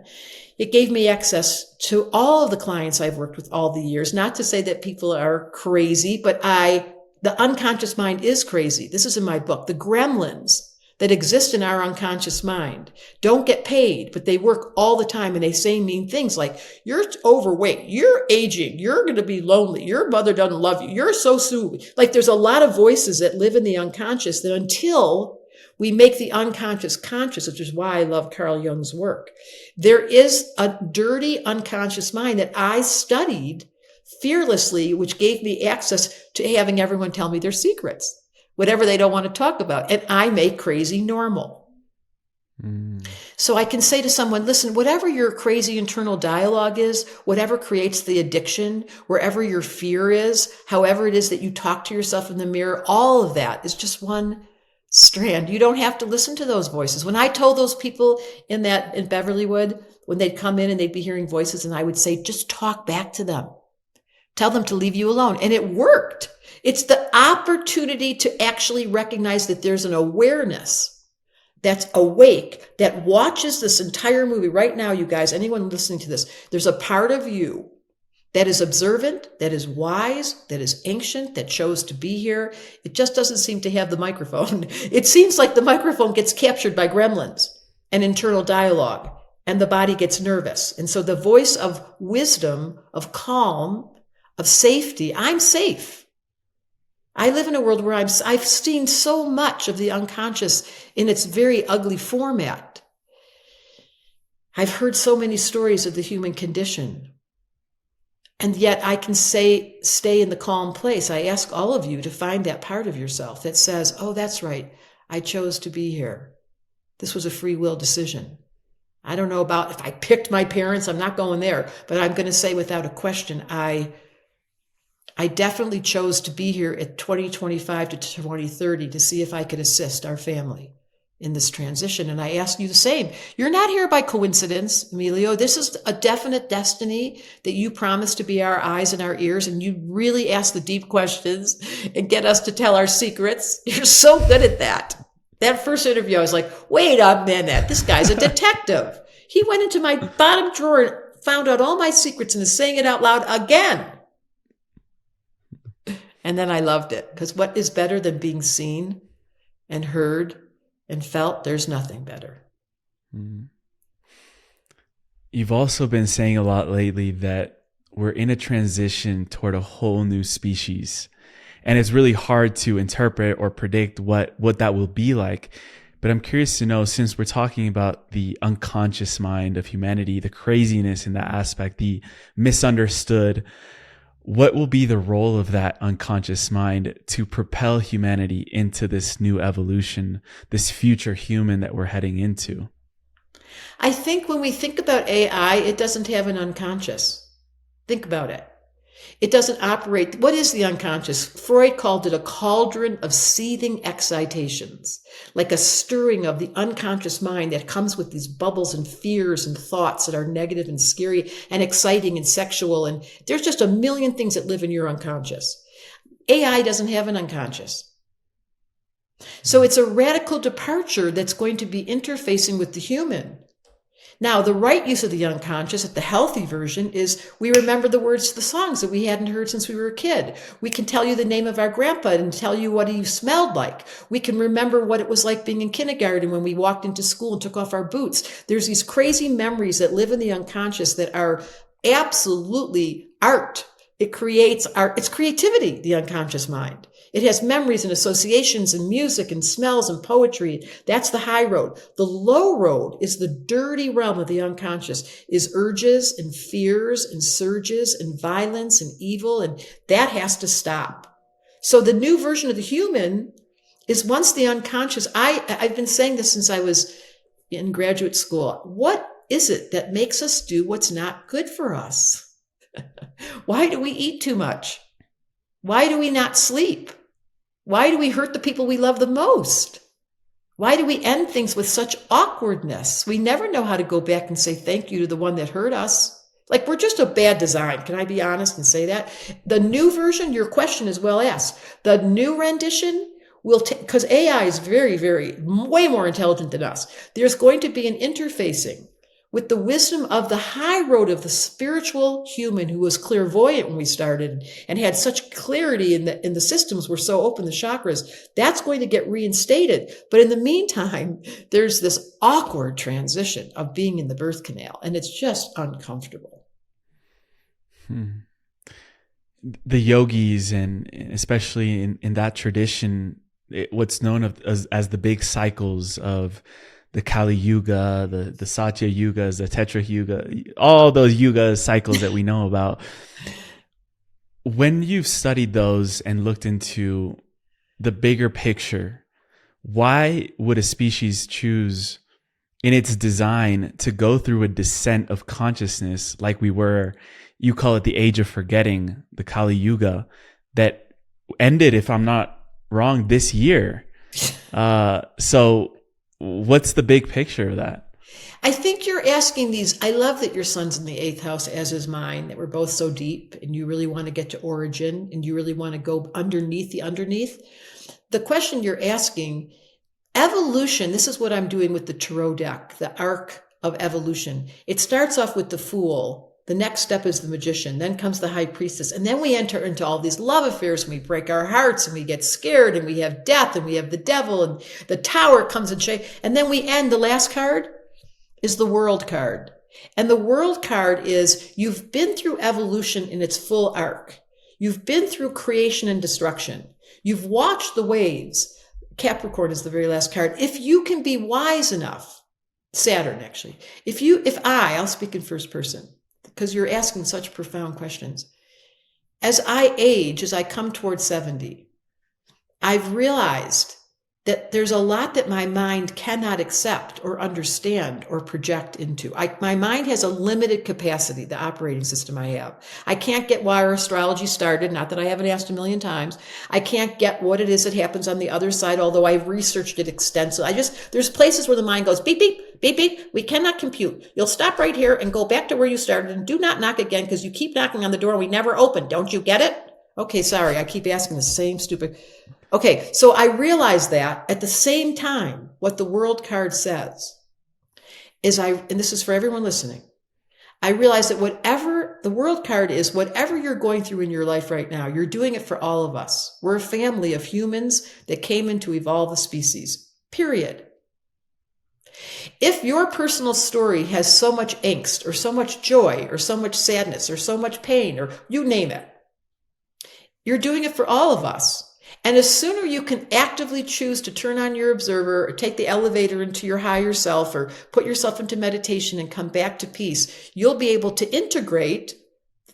it gave me access to all of the clients I've worked with all the years. Not to say that people are crazy, but the unconscious mind is crazy. This is in my book. The gremlins that exist in our unconscious mind don't get paid, but they work all the time, and they say mean things like, you're overweight, you're aging, you're going to be lonely, your mother doesn't love you, you're so soon. Like, there's a lot of voices that live in the unconscious that until we make the unconscious conscious, which is why I love Carl Jung's work, there is a dirty unconscious mind that I studied fearlessly, which gave me access to having everyone tell me their secrets, whatever they don't want to talk about. And I make crazy normal. So I can say to someone, listen, whatever your crazy internal dialogue is, whatever creates the addiction, wherever your fear is, however it is that you talk to yourself in the mirror, all of that is just one strand. You don't have to listen to those voices. When I told those people in Beverlywood, when they'd come in and they'd be hearing voices, and I would say, just talk back to them. Tell them to leave you alone. And it worked. It's the opportunity to actually recognize that there's an awareness that's awake, that watches this entire movie right now, you guys, anyone listening to this, there's a part of you that is observant, that is wise, that is ancient, that chose to be here. It just doesn't seem to have the microphone. It seems like the microphone gets captured by gremlins and internal dialogue, and the body gets nervous. And so the voice of wisdom, of calm, of safety, I'm safe. I live in a world where I've seen so much of the unconscious in its very ugly format. I've heard so many stories of the human condition. And yet I can stay in the calm place. I ask all of you to find that part of yourself that says, oh, that's right, I chose to be here. This was a free will decision. I don't know about if I picked my parents, I'm not going there, but I'm going to say without a question, I definitely chose to be here at 2025 to 2030 to see if I could assist our family in this transition. And I ask you the same. You're not here by coincidence, Emilio. This is a definite destiny that you promised to be our eyes and our ears, and you really ask the deep questions and get us to tell our secrets. You're so good at that. That first interview, I was like, wait a minute, this guy's a detective. He went into my bottom drawer and found out all my secrets and is saying it out loud again. And then I loved it, because what is better than being seen and heard and felt? There's nothing better. You've also been saying a lot lately that we're in a transition toward a whole new species. And it's really hard to interpret or predict what that will be like. But I'm curious to know, since we're talking about the unconscious mind of humanity, the craziness in that aspect, the misunderstood, what will be the role of that unconscious mind to propel humanity into this new evolution, this future human that we're heading into? I think when we think about AI, it doesn't have an unconscious. Think about it. It doesn't operate. What is the unconscious? Freud called it a cauldron of seething excitations, like a stirring of the unconscious mind that comes with these bubbles and fears and thoughts that are negative and scary and exciting and sexual. And there's just a million things that live in your unconscious. AI doesn't have an unconscious. So it's a radical departure that's going to be interfacing with the human. Now, the right use of the unconscious, the healthy version, is we remember the words to the songs that we hadn't heard since we were a kid. We can tell you the name of our grandpa and tell you what he smelled like. We can remember what it was like being in kindergarten when we walked into school and took off our boots. There's these crazy memories that live in the unconscious that are absolutely art. It creates art. It's creativity, the unconscious mind. It has memories and associations and music and smells and poetry. That's the high road. The low road is the dirty realm of the unconscious, is urges and fears and surges and violence and evil, and that has to stop. So the new version of the human is once the unconscious, I've been saying this since I was in graduate school. What is it that makes us do what's not good for us? Why do we eat too much? Why do we not sleep? Why do we hurt the people we love the most? Why do we end things with such awkwardness? We never know how to go back and say thank you to the one that hurt us. Like, we're just a bad design. Can I be honest and say that? The new version, your question is well asked. The new rendition will, because AI is very, way more intelligent than us. There's going to be an interfacing with the wisdom of the high road of the spiritual human who was clairvoyant when we started and had such clarity in the systems were so open, the chakras. That's going to get reinstated. But in the meantime, there's this awkward transition of being in the birth canal, and it's just uncomfortable. The yogis, and especially in that tradition, what's known as the big cycles of the Kali Yuga, the Satya Yugas, the Tetra Yuga, all those Yuga cycles that we know about. When you've studied those and looked into the bigger picture, why would a species choose in its design to go through a descent of consciousness like we were, you call it the age of forgetting, the Kali Yuga, that ended, if I'm not wrong, this year? So what's the big picture of that? I think you're asking these. I love that your son's in the 8th house, as is mine, that we're both so deep and you really want to get to origin and you really want to go underneath the underneath. The question you're asking, evolution, this is what I'm doing with the tarot deck, the arc of evolution. It starts off with the Fool. The next step is the Magician. Then comes the High Priestess. And then we enter into all these love affairs and we break our hearts and we get scared and we have death and we have the devil and the Tower comes and shake. And then we end. The last card is the World card. And the World card is you've been through evolution in its full arc. You've been through creation and destruction. You've watched the waves. Capricorn is the very last card. If you can be wise enough, Saturn actually, I'll speak in first person, because you're asking such profound questions. As I age, as I come towards 70, I've realized that there's a lot that my mind cannot accept or understand or project into. My mind has a limited capacity, the operating system I have. I can't get why our astrology started, not that I haven't asked a million times. I can't get what it is that happens on the other side, although I've researched it extensively. There's places where the mind goes, beep, beep, beep, beep. We cannot compute. You'll stop right here and go back to where you started and do not knock again because you keep knocking on the door and we never open. Don't you get it? Okay, sorry, I keep asking the same stupid... Okay, so I realize that at the same time, what the World card says is and this is for everyone listening, I realize that whatever the World card is, whatever you're going through in your life right now, you're doing it for all of us. We're a family of humans that came in to evolve the species, period. If your personal story has so much angst or so much joy or so much sadness or so much pain or you name it, you're doing it for all of us. And as sooner you can actively choose to turn on your observer or take the elevator into your higher self or put yourself into meditation and come back to peace, you'll be able to integrate,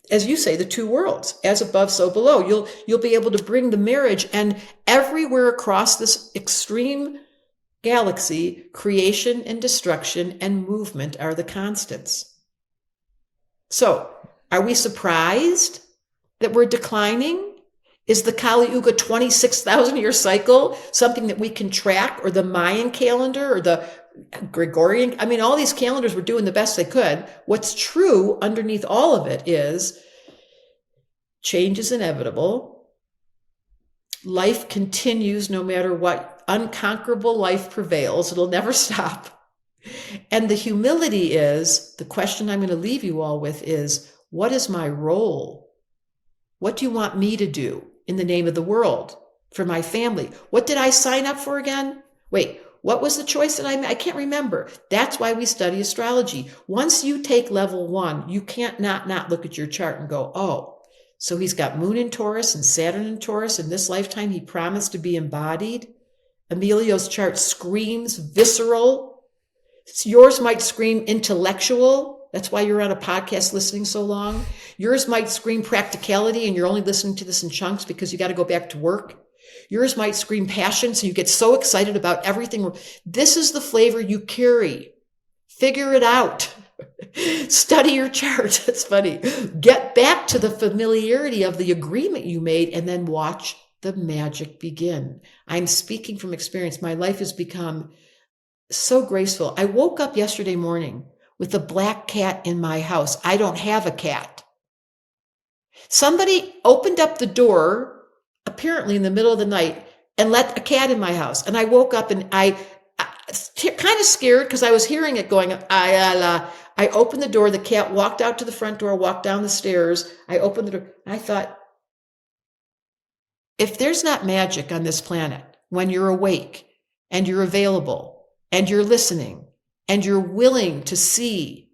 as you say, the two worlds, as above, so below. You'll be able to bring the marriage, and everywhere across this extreme galaxy, creation and destruction and movement are the constants. So, are we surprised that we're declining? Is the Kali Yuga 26,000 year cycle something that we can track, or the Mayan calendar or the Gregorian? I mean, all these calendars were doing the best they could. What's true underneath all of it is change is inevitable. Life continues no matter what. Unconquerable life prevails. It'll never stop. And the humility is, the question I'm going to leave you all with is, what is my role? What do you want me to do in the name of the world, for my family? What did I sign up for again? Wait, what was the choice that I made? I can't remember. That's why we study astrology. Once you take level 1, you can't not look at your chart and go, oh, so he's got Moon in Taurus and Saturn in Taurus. In this lifetime, he promised to be embodied. Emilio's chart screams visceral. Yours might scream intellectual. That's why you're on a podcast listening so long. Yours might scream practicality and you're only listening to this in chunks because you got to go back to work. Yours might scream passion, so you get so excited about everything. This is the flavor you carry. Figure it out. Study your chart. It's funny. Get back to the familiarity of the agreement you made and then watch the magic begin. I'm speaking from experience. My life has become so graceful. I woke up yesterday morning with a black cat in my house. I don't have a cat. Somebody opened up the door, apparently in the middle of the night, and let a cat in my house. And I woke up and I kind of scared because I was hearing it going, I opened the door. The cat walked out to the front door, walked down the stairs. I opened the door. I thought, if there's not magic on this planet when you're awake and you're available and you're listening and you're willing to see,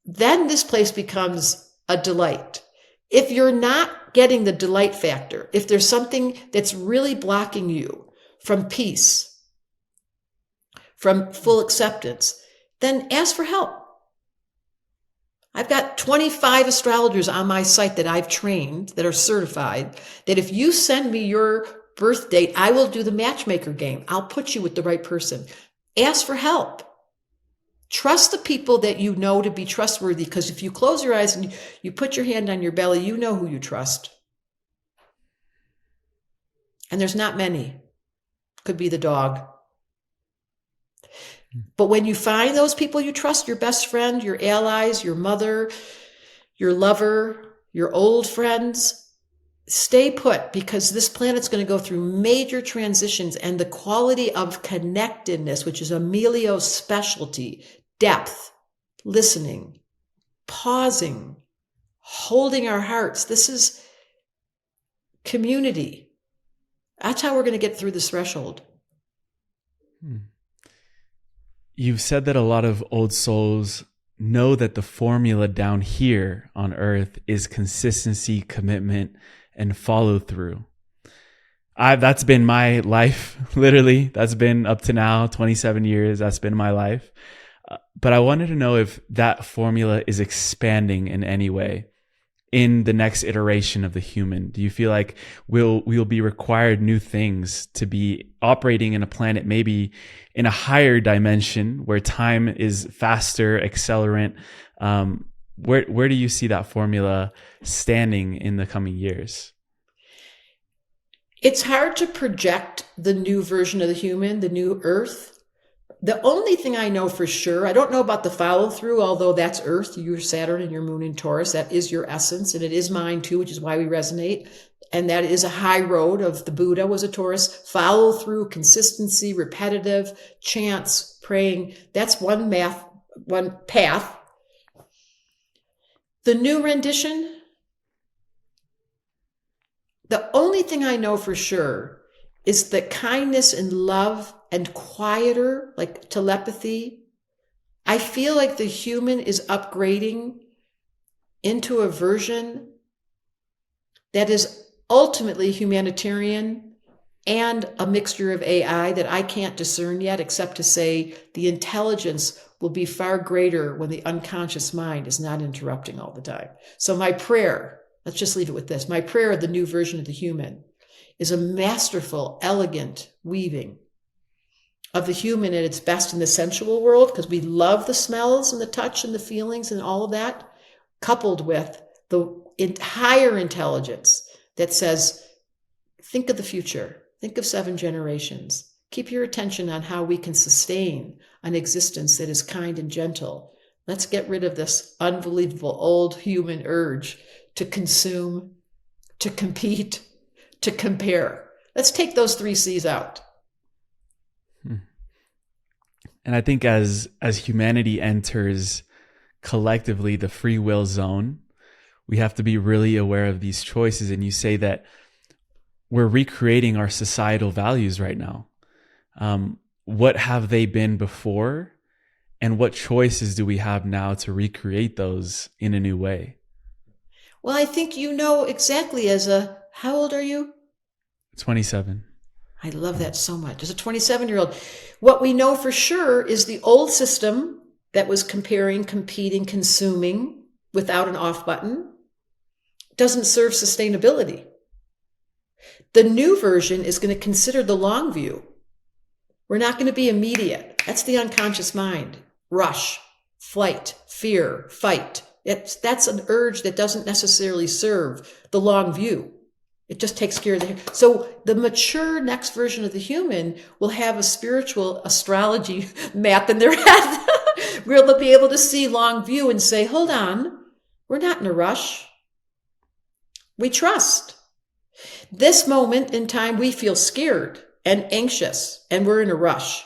then this place becomes a delight. If you're not getting the delight factor, if there's something that's really blocking you from peace, from full acceptance, then ask for help. I've got 25 astrologers on my site that I've trained that are certified, that if you send me your birth date, I will do the matchmaker game. I'll put you with the right person. Ask for help. Trust the people that you know to be trustworthy, because if you close your eyes and you put your hand on your belly, you know who you trust. And there's not many. Could be the dog. But when you find those people you trust, your best friend, your allies, your mother, your lover, your old friends, stay put, because this planet's going to go through major transitions, and the quality of connectedness, which is Emilio's specialty, depth, listening, pausing, holding our hearts. This is community. That's how we're going to get through this threshold. You've said that a lot of old souls know that the formula down here on Earth is consistency, commitment, and follow through. That's been my life, literally. That's been up to now, 27 years. That's been my life. But I wanted to know if that formula is expanding in any way in the next iteration of the human. Do you feel like we'll be required new things to be operating in a planet maybe in a higher dimension where time is faster, accelerant? Where do you see that formula standing in the coming years? It's hard to project the new version of the human, the new Earth. The only thing I know for sure, I don't know about the follow through, although that's Earth, your Saturn and your moon in Taurus. That is your essence, and it is mine too, which is why we resonate. And that is a high road of the Buddha was a Taurus. Follow through, consistency, repetitive, chants, praying. That's one path. The new rendition, the only thing I know for sure is that kindness and love and quieter, like telepathy. I feel like the human is upgrading into a version that is ultimately humanitarian and a mixture of AI that I can't discern yet, except to say the intelligence will be far greater when the unconscious mind is not interrupting all the time. So my prayer, let's just leave it with this. My prayer of the new version of the human is a masterful, elegant weaving of the human at its best in the sensual world, because we love the smells and the touch and the feelings and all of that, coupled with the higher intelligence that says, think of the future, think of 7 generations, keep your attention on how we can sustain an existence that is kind and gentle. Let's get rid of this unbelievable old human urge to consume, to compete, to compare. Let's take those 3 C's out. And I think as humanity enters collectively the free will zone, we have to be really aware of these choices. And you say that we're recreating our societal values right now. What have they been before? And what choices do we have now to recreate those in a new way? Well, I think you know exactly how old are you? 27. I love that so much. As a 27-year-old, what we know for sure is the old system that was comparing, competing, consuming without an off button doesn't serve sustainability. The new version is going to consider the long view. We're not going to be immediate. That's the unconscious mind. Rush, flight, fear, fight. That's an urge that doesn't necessarily serve the long view. It just takes care of so the mature next version of the human will have a spiritual astrology map in their head We'll be able to see long view and say, hold on, we're not in a rush. We trust. This moment in time, we feel scared and anxious, and we're in a rush.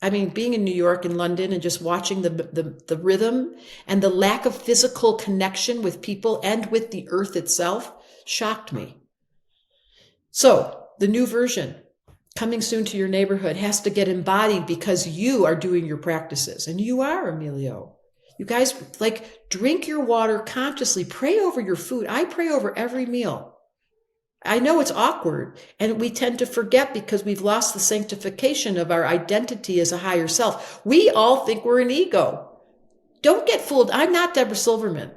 I mean, being in New York and London and just watching the rhythm and the lack of physical connection with people and with the earth itself shocked me. So the new version coming soon to your neighborhood has to get embodied because you are doing your practices. And you are, Emilio. You guys, like, drink your water consciously. Pray over your food. I pray over every meal. I know it's awkward, and we tend to forget because we've lost the sanctification of our identity as a higher self. We all think we're an ego. Don't get fooled. I'm not Debra Silverman.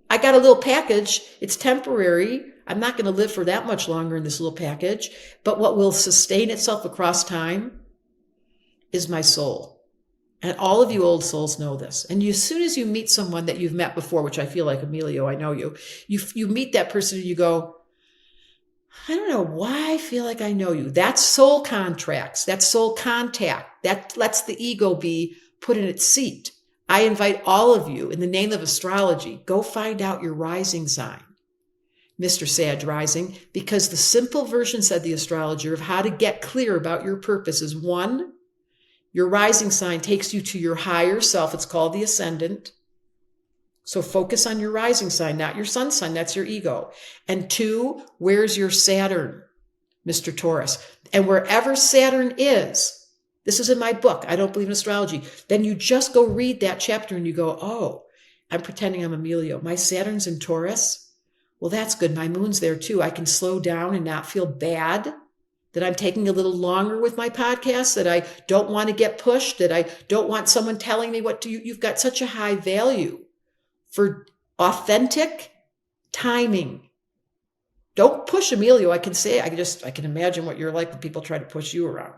I got a little package. It's temporary. I'm not going to live for that much longer in this little package. But what will sustain itself across time is my soul. And all of you old souls know this. And as soon as you meet someone that you've met before, which I feel like, Emilio, I know you meet that person and you go, I don't know why I feel like I know you. That's soul contracts. That's soul contact. That lets the ego be put in its seat. I invite all of you, in the name of astrology, go find out your rising sign, Mr. Sag rising, because the simple version, said the astrologer, of how to get clear about your purpose is: 1, your rising sign takes you to your higher self. It's called the ascendant. So focus on your rising sign, not your sun sign. That's your ego. And 2, where's your Saturn, Mr. Taurus? And wherever Saturn is, this is in my book, I Don't Believe in Astrology, then you just go read that chapter and you go, oh, I'm pretending I'm Emilio. My Saturn's in Taurus. Well, that's good. My moon's there too. I can slow down and not feel bad that I'm taking a little longer with my podcast, that I don't want to get pushed, that I don't want someone telling me what to do. You've got such a high value for authentic timing. Don't push Emilio. I can imagine what you're like when people try to push you around.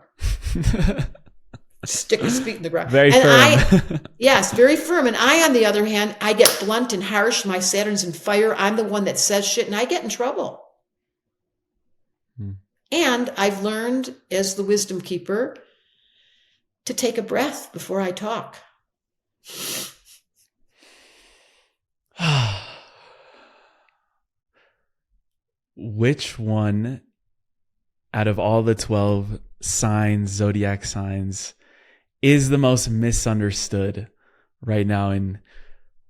Stick his feet in the ground. Very firm. Yes, very firm. And I, on the other hand, I get blunt and harsh. My Saturn's in fire. I'm the one that says shit and I get in trouble. And I've learned, as the wisdom keeper, to take a breath before I talk. Which one out of all the 12 signs, zodiac signs, is the most misunderstood right now in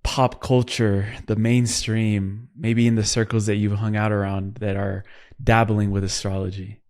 pop culture, the mainstream, maybe in the circles that you've hung out around that are dabbling with astrology?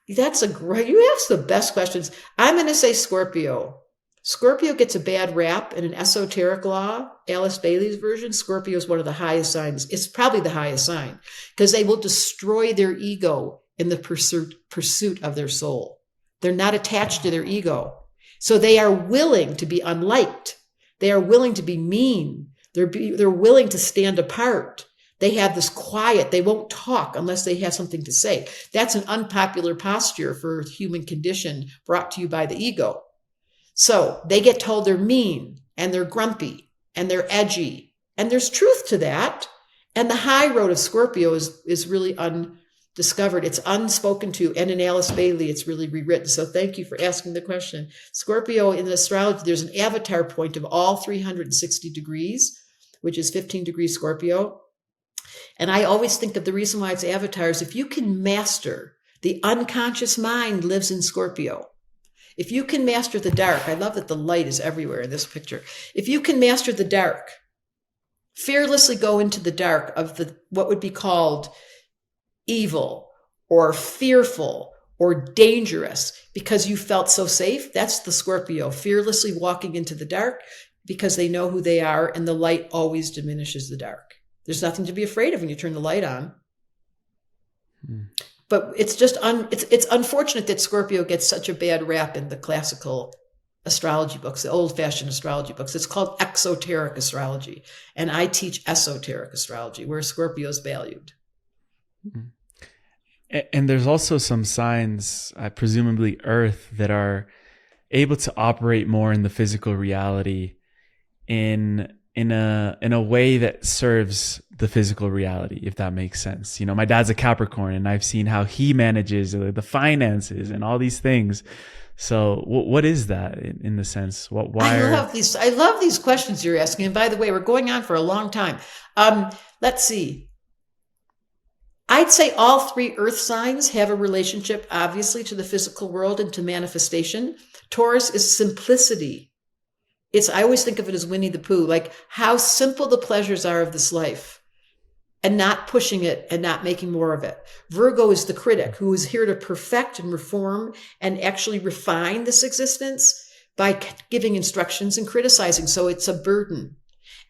That's you ask the best questions. I'm going to say Scorpio. Scorpio gets a bad rap in an esoteric law. Alice Bailey's version, Scorpio is one of the highest signs. It's probably the highest sign because they will destroy their ego in the pursuit of their soul. They're not attached to their ego. So they are willing to be unliked. They are willing to be mean. They're willing to stand apart. They have this quiet. They won't talk unless they have something to say. That's an unpopular posture for human condition brought to you by the ego. So they get told they're mean and they're grumpy and they're edgy. And there's truth to that. And the high road of Scorpio is really undiscovered. It's unspoken to. And in Alice Bailey, it's really rewritten. So thank you for asking the question. Scorpio in astrology, there's an avatar point of all 360 degrees, which is 15 degrees Scorpio. And I always think that the reason why it's avatars, if you can master the unconscious mind lives in Scorpio. If you can master the dark, I love that the light is everywhere in this picture. If you can master the dark, fearlessly go into the dark of what would be called evil or fearful or dangerous because you felt so safe, that's the Scorpio, fearlessly walking into the dark because they know who they are and the light always diminishes the dark. There's nothing to be afraid of when you turn the light on. But it's just it's unfortunate that Scorpio gets such a bad rap in the classical astrology books, the old-fashioned astrology books. It's called exoteric astrology, and I teach esoteric astrology, where Scorpio is valued. And there's also some signs, presumably Earth, that are able to operate more in the physical reality in a way that serves the physical reality, if that makes sense. You know, my dad's a Capricorn and I've seen how he manages the finances and all these things. So what is that in the sense? Why I love these questions you're asking. And by the way, we're going on for a long time. Let's see. I'd say all three earth signs have a relationship, obviously, to the physical world and to manifestation. Taurus is simplicity. I always think of it as Winnie the Pooh, like how simple the pleasures are of this life and not pushing it and not making more of it. Virgo is the critic who is here to perfect and reform and actually refine this existence by giving instructions and criticizing. So it's a burden.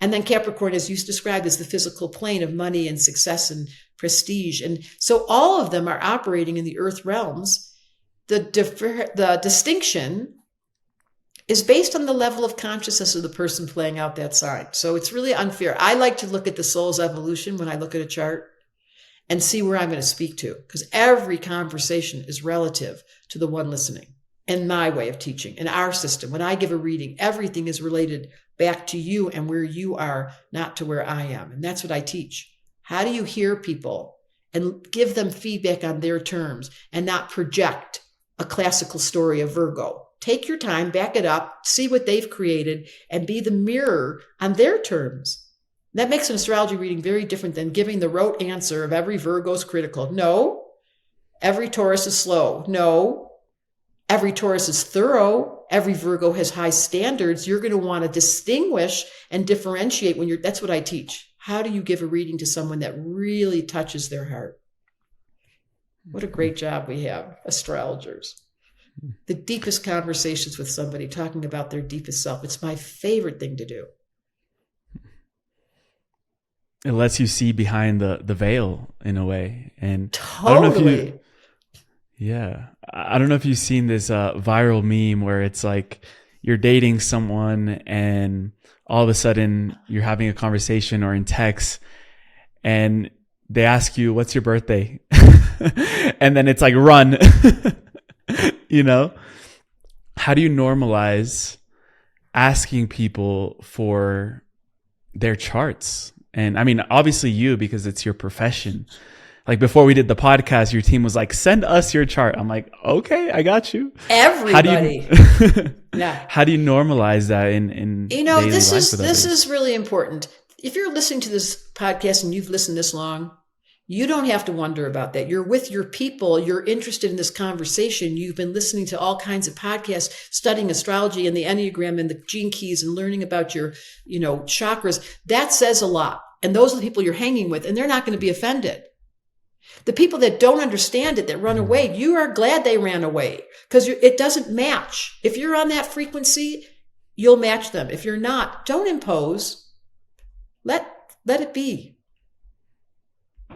And then Capricorn, as you described, is the physical plane of money and success and prestige. And so all of them are operating in the earth realms. The distinction is based on the level of consciousness of the person playing out that sign. So it's really unfair. I like to look at the soul's evolution when I look at a chart and see where I'm going to speak to, because every conversation is relative to the one listening. In my way of teaching, in our system, when I give a reading, everything is related back to you and where you are, not to where I am. And that's what I teach. How do you hear people and give them feedback on their terms and not project a classical story of Virgo? Take your time, back it up, see what they've created, and be the mirror on their terms. That makes an astrology reading very different than giving the rote answer of every Virgo's critical. No. Every Taurus is slow. No. Every Taurus is thorough. Every Virgo has high standards. You're going to want to distinguish and differentiate that's what I teach. How do you give a reading to someone that really touches their heart? What a great job we have, astrologers. The deepest conversations with somebody, talking about their deepest self. It's my favorite thing to do. It lets you see behind the veil in a way. And totally. I don't know if you've seen this viral meme where it's like you're dating someone and all of a sudden you're having a conversation or in text and they ask you, what's your birthday? And then it's like, run. You know, how do you normalize asking people for their charts? And I mean, obviously you, because it's your profession. Like before we did the podcast, your team was like, send us your chart. I'm like, okay, I got you. Everybody. Yeah. How do you normalize that in daily life with others? This is really important. If you're listening to this podcast and you've listened this long, you don't have to wonder about that. You're with your people. You're interested in this conversation. You've been listening to all kinds of podcasts, studying astrology and the Enneagram and the gene keys and learning about your, chakras. That says a lot. And those are the people you're hanging with, and they're not going to be offended. The people that don't understand it, that run away, you are glad they ran away because it doesn't match. If you're on that frequency, you'll match them. If you're not, don't impose. Let it be.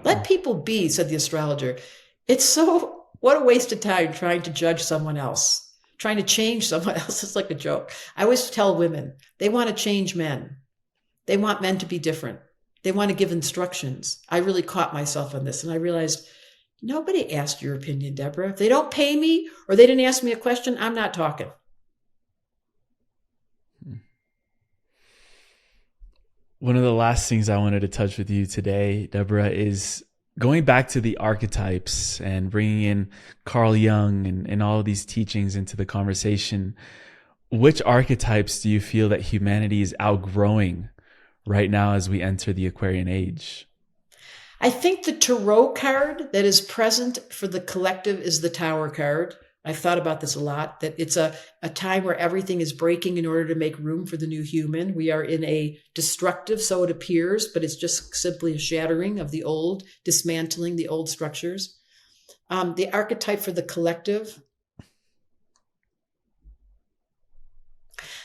Let people be, said the astrologer. What a waste of time trying to judge someone else, trying to change someone else. It's like a joke. I always tell women, they want to change men. They want men to be different. They want to give instructions. I really caught myself on this and I realized nobody asked your opinion, Debra. If they don't pay me or they didn't ask me a question, I'm not talking. One of the last things I wanted to touch with you today, Debra, is going back to the archetypes and bringing in Carl Jung and all of these teachings into the conversation. Which archetypes do you feel that humanity is outgrowing right now as we enter the Aquarian age? I think the Tarot card that is present for the collective is the Tower card. I've thought about this a lot, that it's a time where everything is breaking in order to make room for the new human. We are in a destructive, so it appears, but it's just simply a shattering of the old, dismantling the old structures. The archetype for the collective,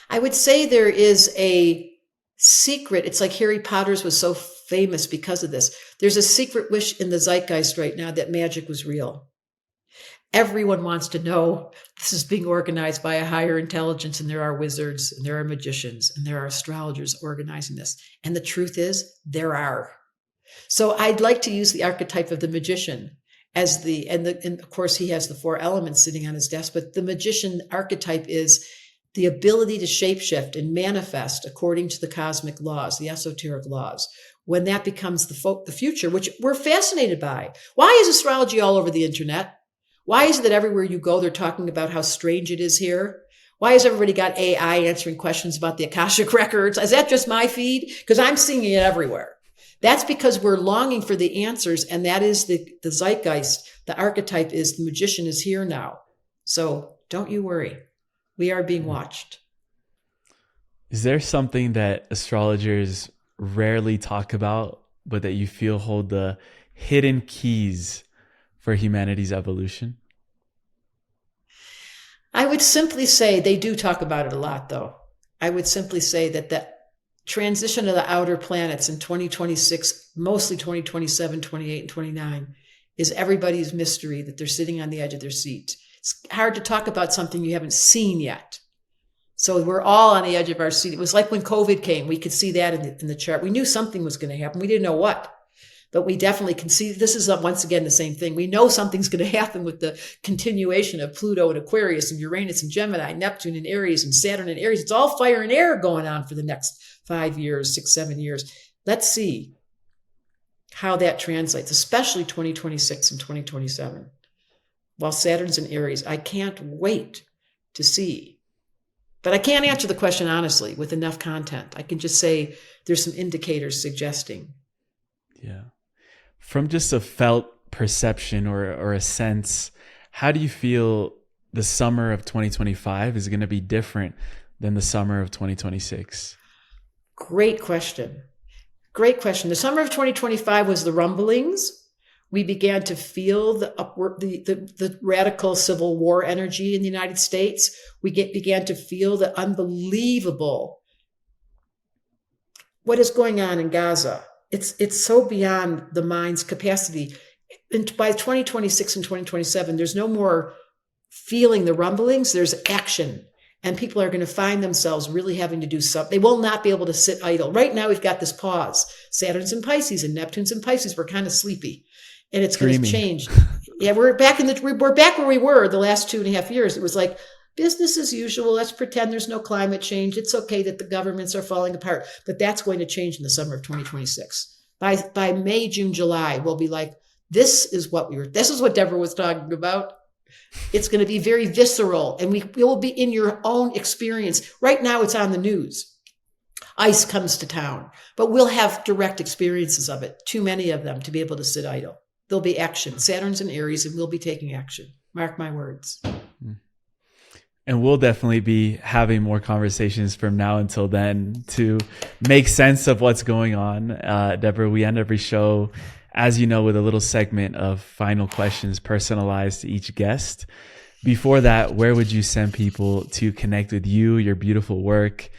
I would say there is a secret. It's like Harry Potter's was so famous because of this. There's a secret wish in the zeitgeist right now that magic was real. Everyone wants to know this is being organized by a higher intelligence, and there are wizards, and there are magicians, and there are astrologers organizing this. And the truth is, there are. So I'd like to use the archetype of the magician as and of course he has the 4 elements sitting on his desk, but the magician archetype is the ability to shapeshift and manifest according to the cosmic laws, the esoteric laws. When that becomes the future, which we're fascinated by. Why is astrology all over the internet? Why is it that everywhere you go, they're talking about how strange it is here? Why has everybody got AI answering questions about the Akashic records? Is that just my feed? Because I'm seeing it everywhere. That's because we're longing for the answers, and that is the zeitgeist. The archetype is the magician is here now. So don't you worry. We are being watched. Is there something that astrologers rarely talk about, but that you feel hold the hidden keys for humanity's evolution? I would simply say they do talk about it a lot, though. I would simply say that the transition of the outer planets in 2026, mostly 2027, 28, and 29, is everybody's mystery that they're sitting on the edge of their seat. It's hard to talk about something you haven't seen yet. So we're all on the edge of our seat. It was like when COVID came, we could see that in the chart. We knew something was going to happen. We didn't know what. But we definitely can see this is once again the same thing. We know something's going to happen with the continuation of Pluto and Aquarius and Uranus and Gemini, Neptune and Aries and Saturn and Aries. It's all fire and air going on for the next 5 years, 6, 7 years. Let's see how that translates, especially 2026 and 2027. While Saturn's in Aries, I can't wait to see. But I can't answer the question honestly with enough content. I can just say there's some indicators suggesting. Yeah. From just a felt perception or a sense, how do you feel the summer of 2025 is going to be different than the summer of 2026? Great question. Great question. The summer of 2025 was the rumblings. We began to feel the radical civil war energy in the United States. We began to feel the unbelievable what is going on in Gaza. It's so beyond the mind's capacity. And by 2026 and 2027, there's no more feeling the rumblings. There's action. And people are going to find themselves really having to do something. They will not be able to sit idle. Right now, we've got this pause. Saturn's in Pisces and Neptune's in Pisces. We're kind of sleepy. And it's going to change. Yeah, we're back where we were the last 2.5 years. It was like business as usual. Let's pretend there's no climate change. It's okay that the governments are falling apart, but that's going to change in the summer of 2026. By May, June, July, we'll be like, this is what Debra was talking about. It's going to be very visceral, and we will be in your own experience. Right now, it's on the news. ICE comes to town, but we'll have direct experiences of it. Too many of them to be able to sit idle. There'll be action. Saturn's in Aries, and we'll be taking action. Mark my words. And we'll definitely be having more conversations from now until then to make sense of what's going on. Debra, we end every show, as you know, with a little segment of final questions personalized to each guest. Before that, where would you send people to connect with you, your beautiful work,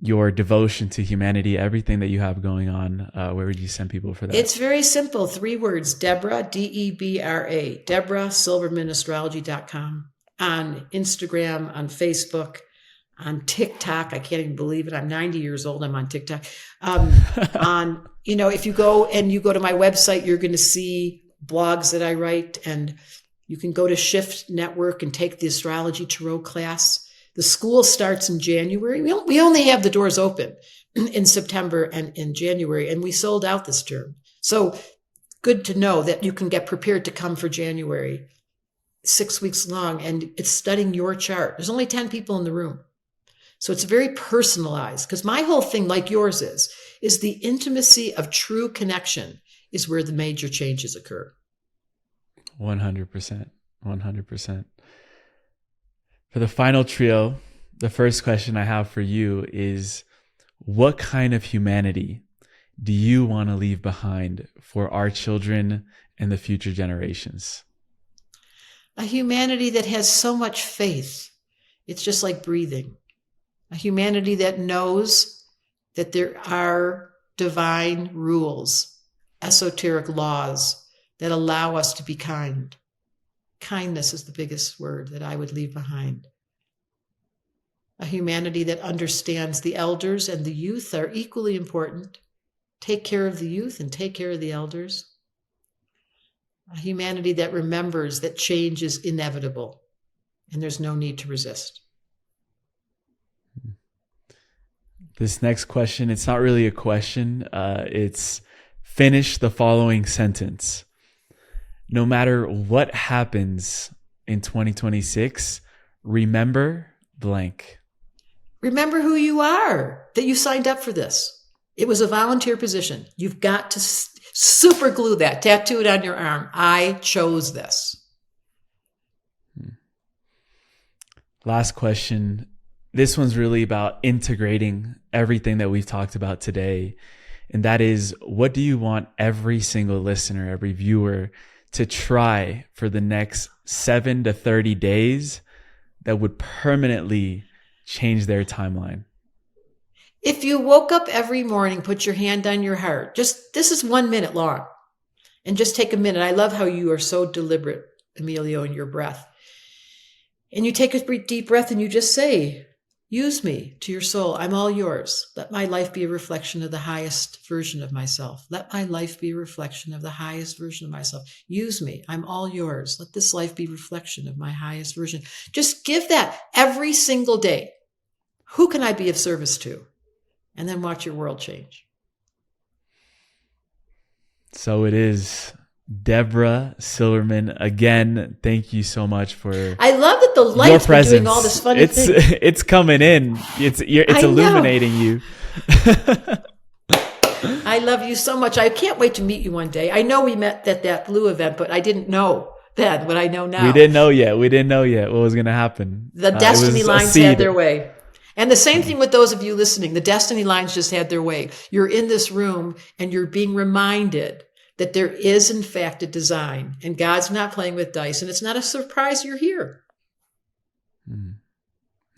your devotion to humanity, everything that you have going on? Where would you send people for that? It's very simple. 3 words, Debra, Debra, Debra Silverman, astrology.com. On Instagram, on Facebook, on TikTok. I can't even believe it. I'm 90 years old. I'm on TikTok. If you go to my website, you're going to see blogs that I write, and you can go to Shift Network and take the astrology tarot class. The school starts in January. We only have the doors open in September and in January, and we sold out this term. So good to know that you can get prepared to come for January. 6 weeks long, and it's studying your chart. There's only 10 people in the room. So it's very personalized, because my whole thing, like yours is the intimacy of true connection is where the major changes occur. 100%. 100%. For the final trio, the first question I have for you is, what kind of humanity do you want to leave behind for our children and the future generations? A humanity that has so much faith. It's just like breathing. A humanity that knows that there are divine rules, esoteric laws that allow us to be kind. Kindness is the biggest word that I would leave behind. A humanity that understands the elders and the youth are equally important. Take care of the youth and take care of the elders. A humanity that remembers that change is inevitable and there's no need to resist. This next question, it's not really a question. It's finish the following sentence. No matter what happens in 2026, remember blank. Remember who you are, that you signed up for this. It was a volunteer position. You've got to super glue that, tattoo it on your arm. I chose this. Last question. This one's really about integrating everything that we've talked about today. And that is, what do you want every single listener, every viewer to try for the next 7 to 30 days that would permanently change their timeline? If you woke up every morning, put your hand on your heart, this is 1 minute long, and just take a minute. I love how you are so deliberate, Emilio, in your breath. And you take a deep breath and you just say, use me to your soul. I'm all yours. Let my life be a reflection of the highest version of myself. Let my life be a reflection of the highest version of myself. Use me. I'm all yours. Let this life be a reflection of my highest version. Just give that every single day. Who can I be of service to? And then watch your world change. So it is. Debra Silverman, again, thank you so much for I love that the lights are doing all this funny thing. It's coming in. It's illuminating you. I love you so much. I can't wait to meet you one day. I know we met at that Blue event, but I didn't know then what I know now. We didn't know yet what was going to happen. The destiny lines had their way. And the same thing with those of you listening. The destiny lines just had their way. You're in this room and you're being reminded that there is, in fact, a design, and God's not playing with dice, and it's not a surprise you're here.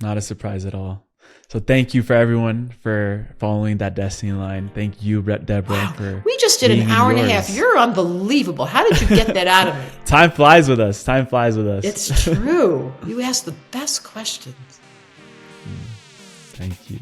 Not a surprise at all. So thank you for everyone for following that destiny line. Thank you, Debra. Wow. For we just did an hour and a half. You're unbelievable. How did you get that out of me? Time flies with us. It's true. You ask the best questions. Thank you.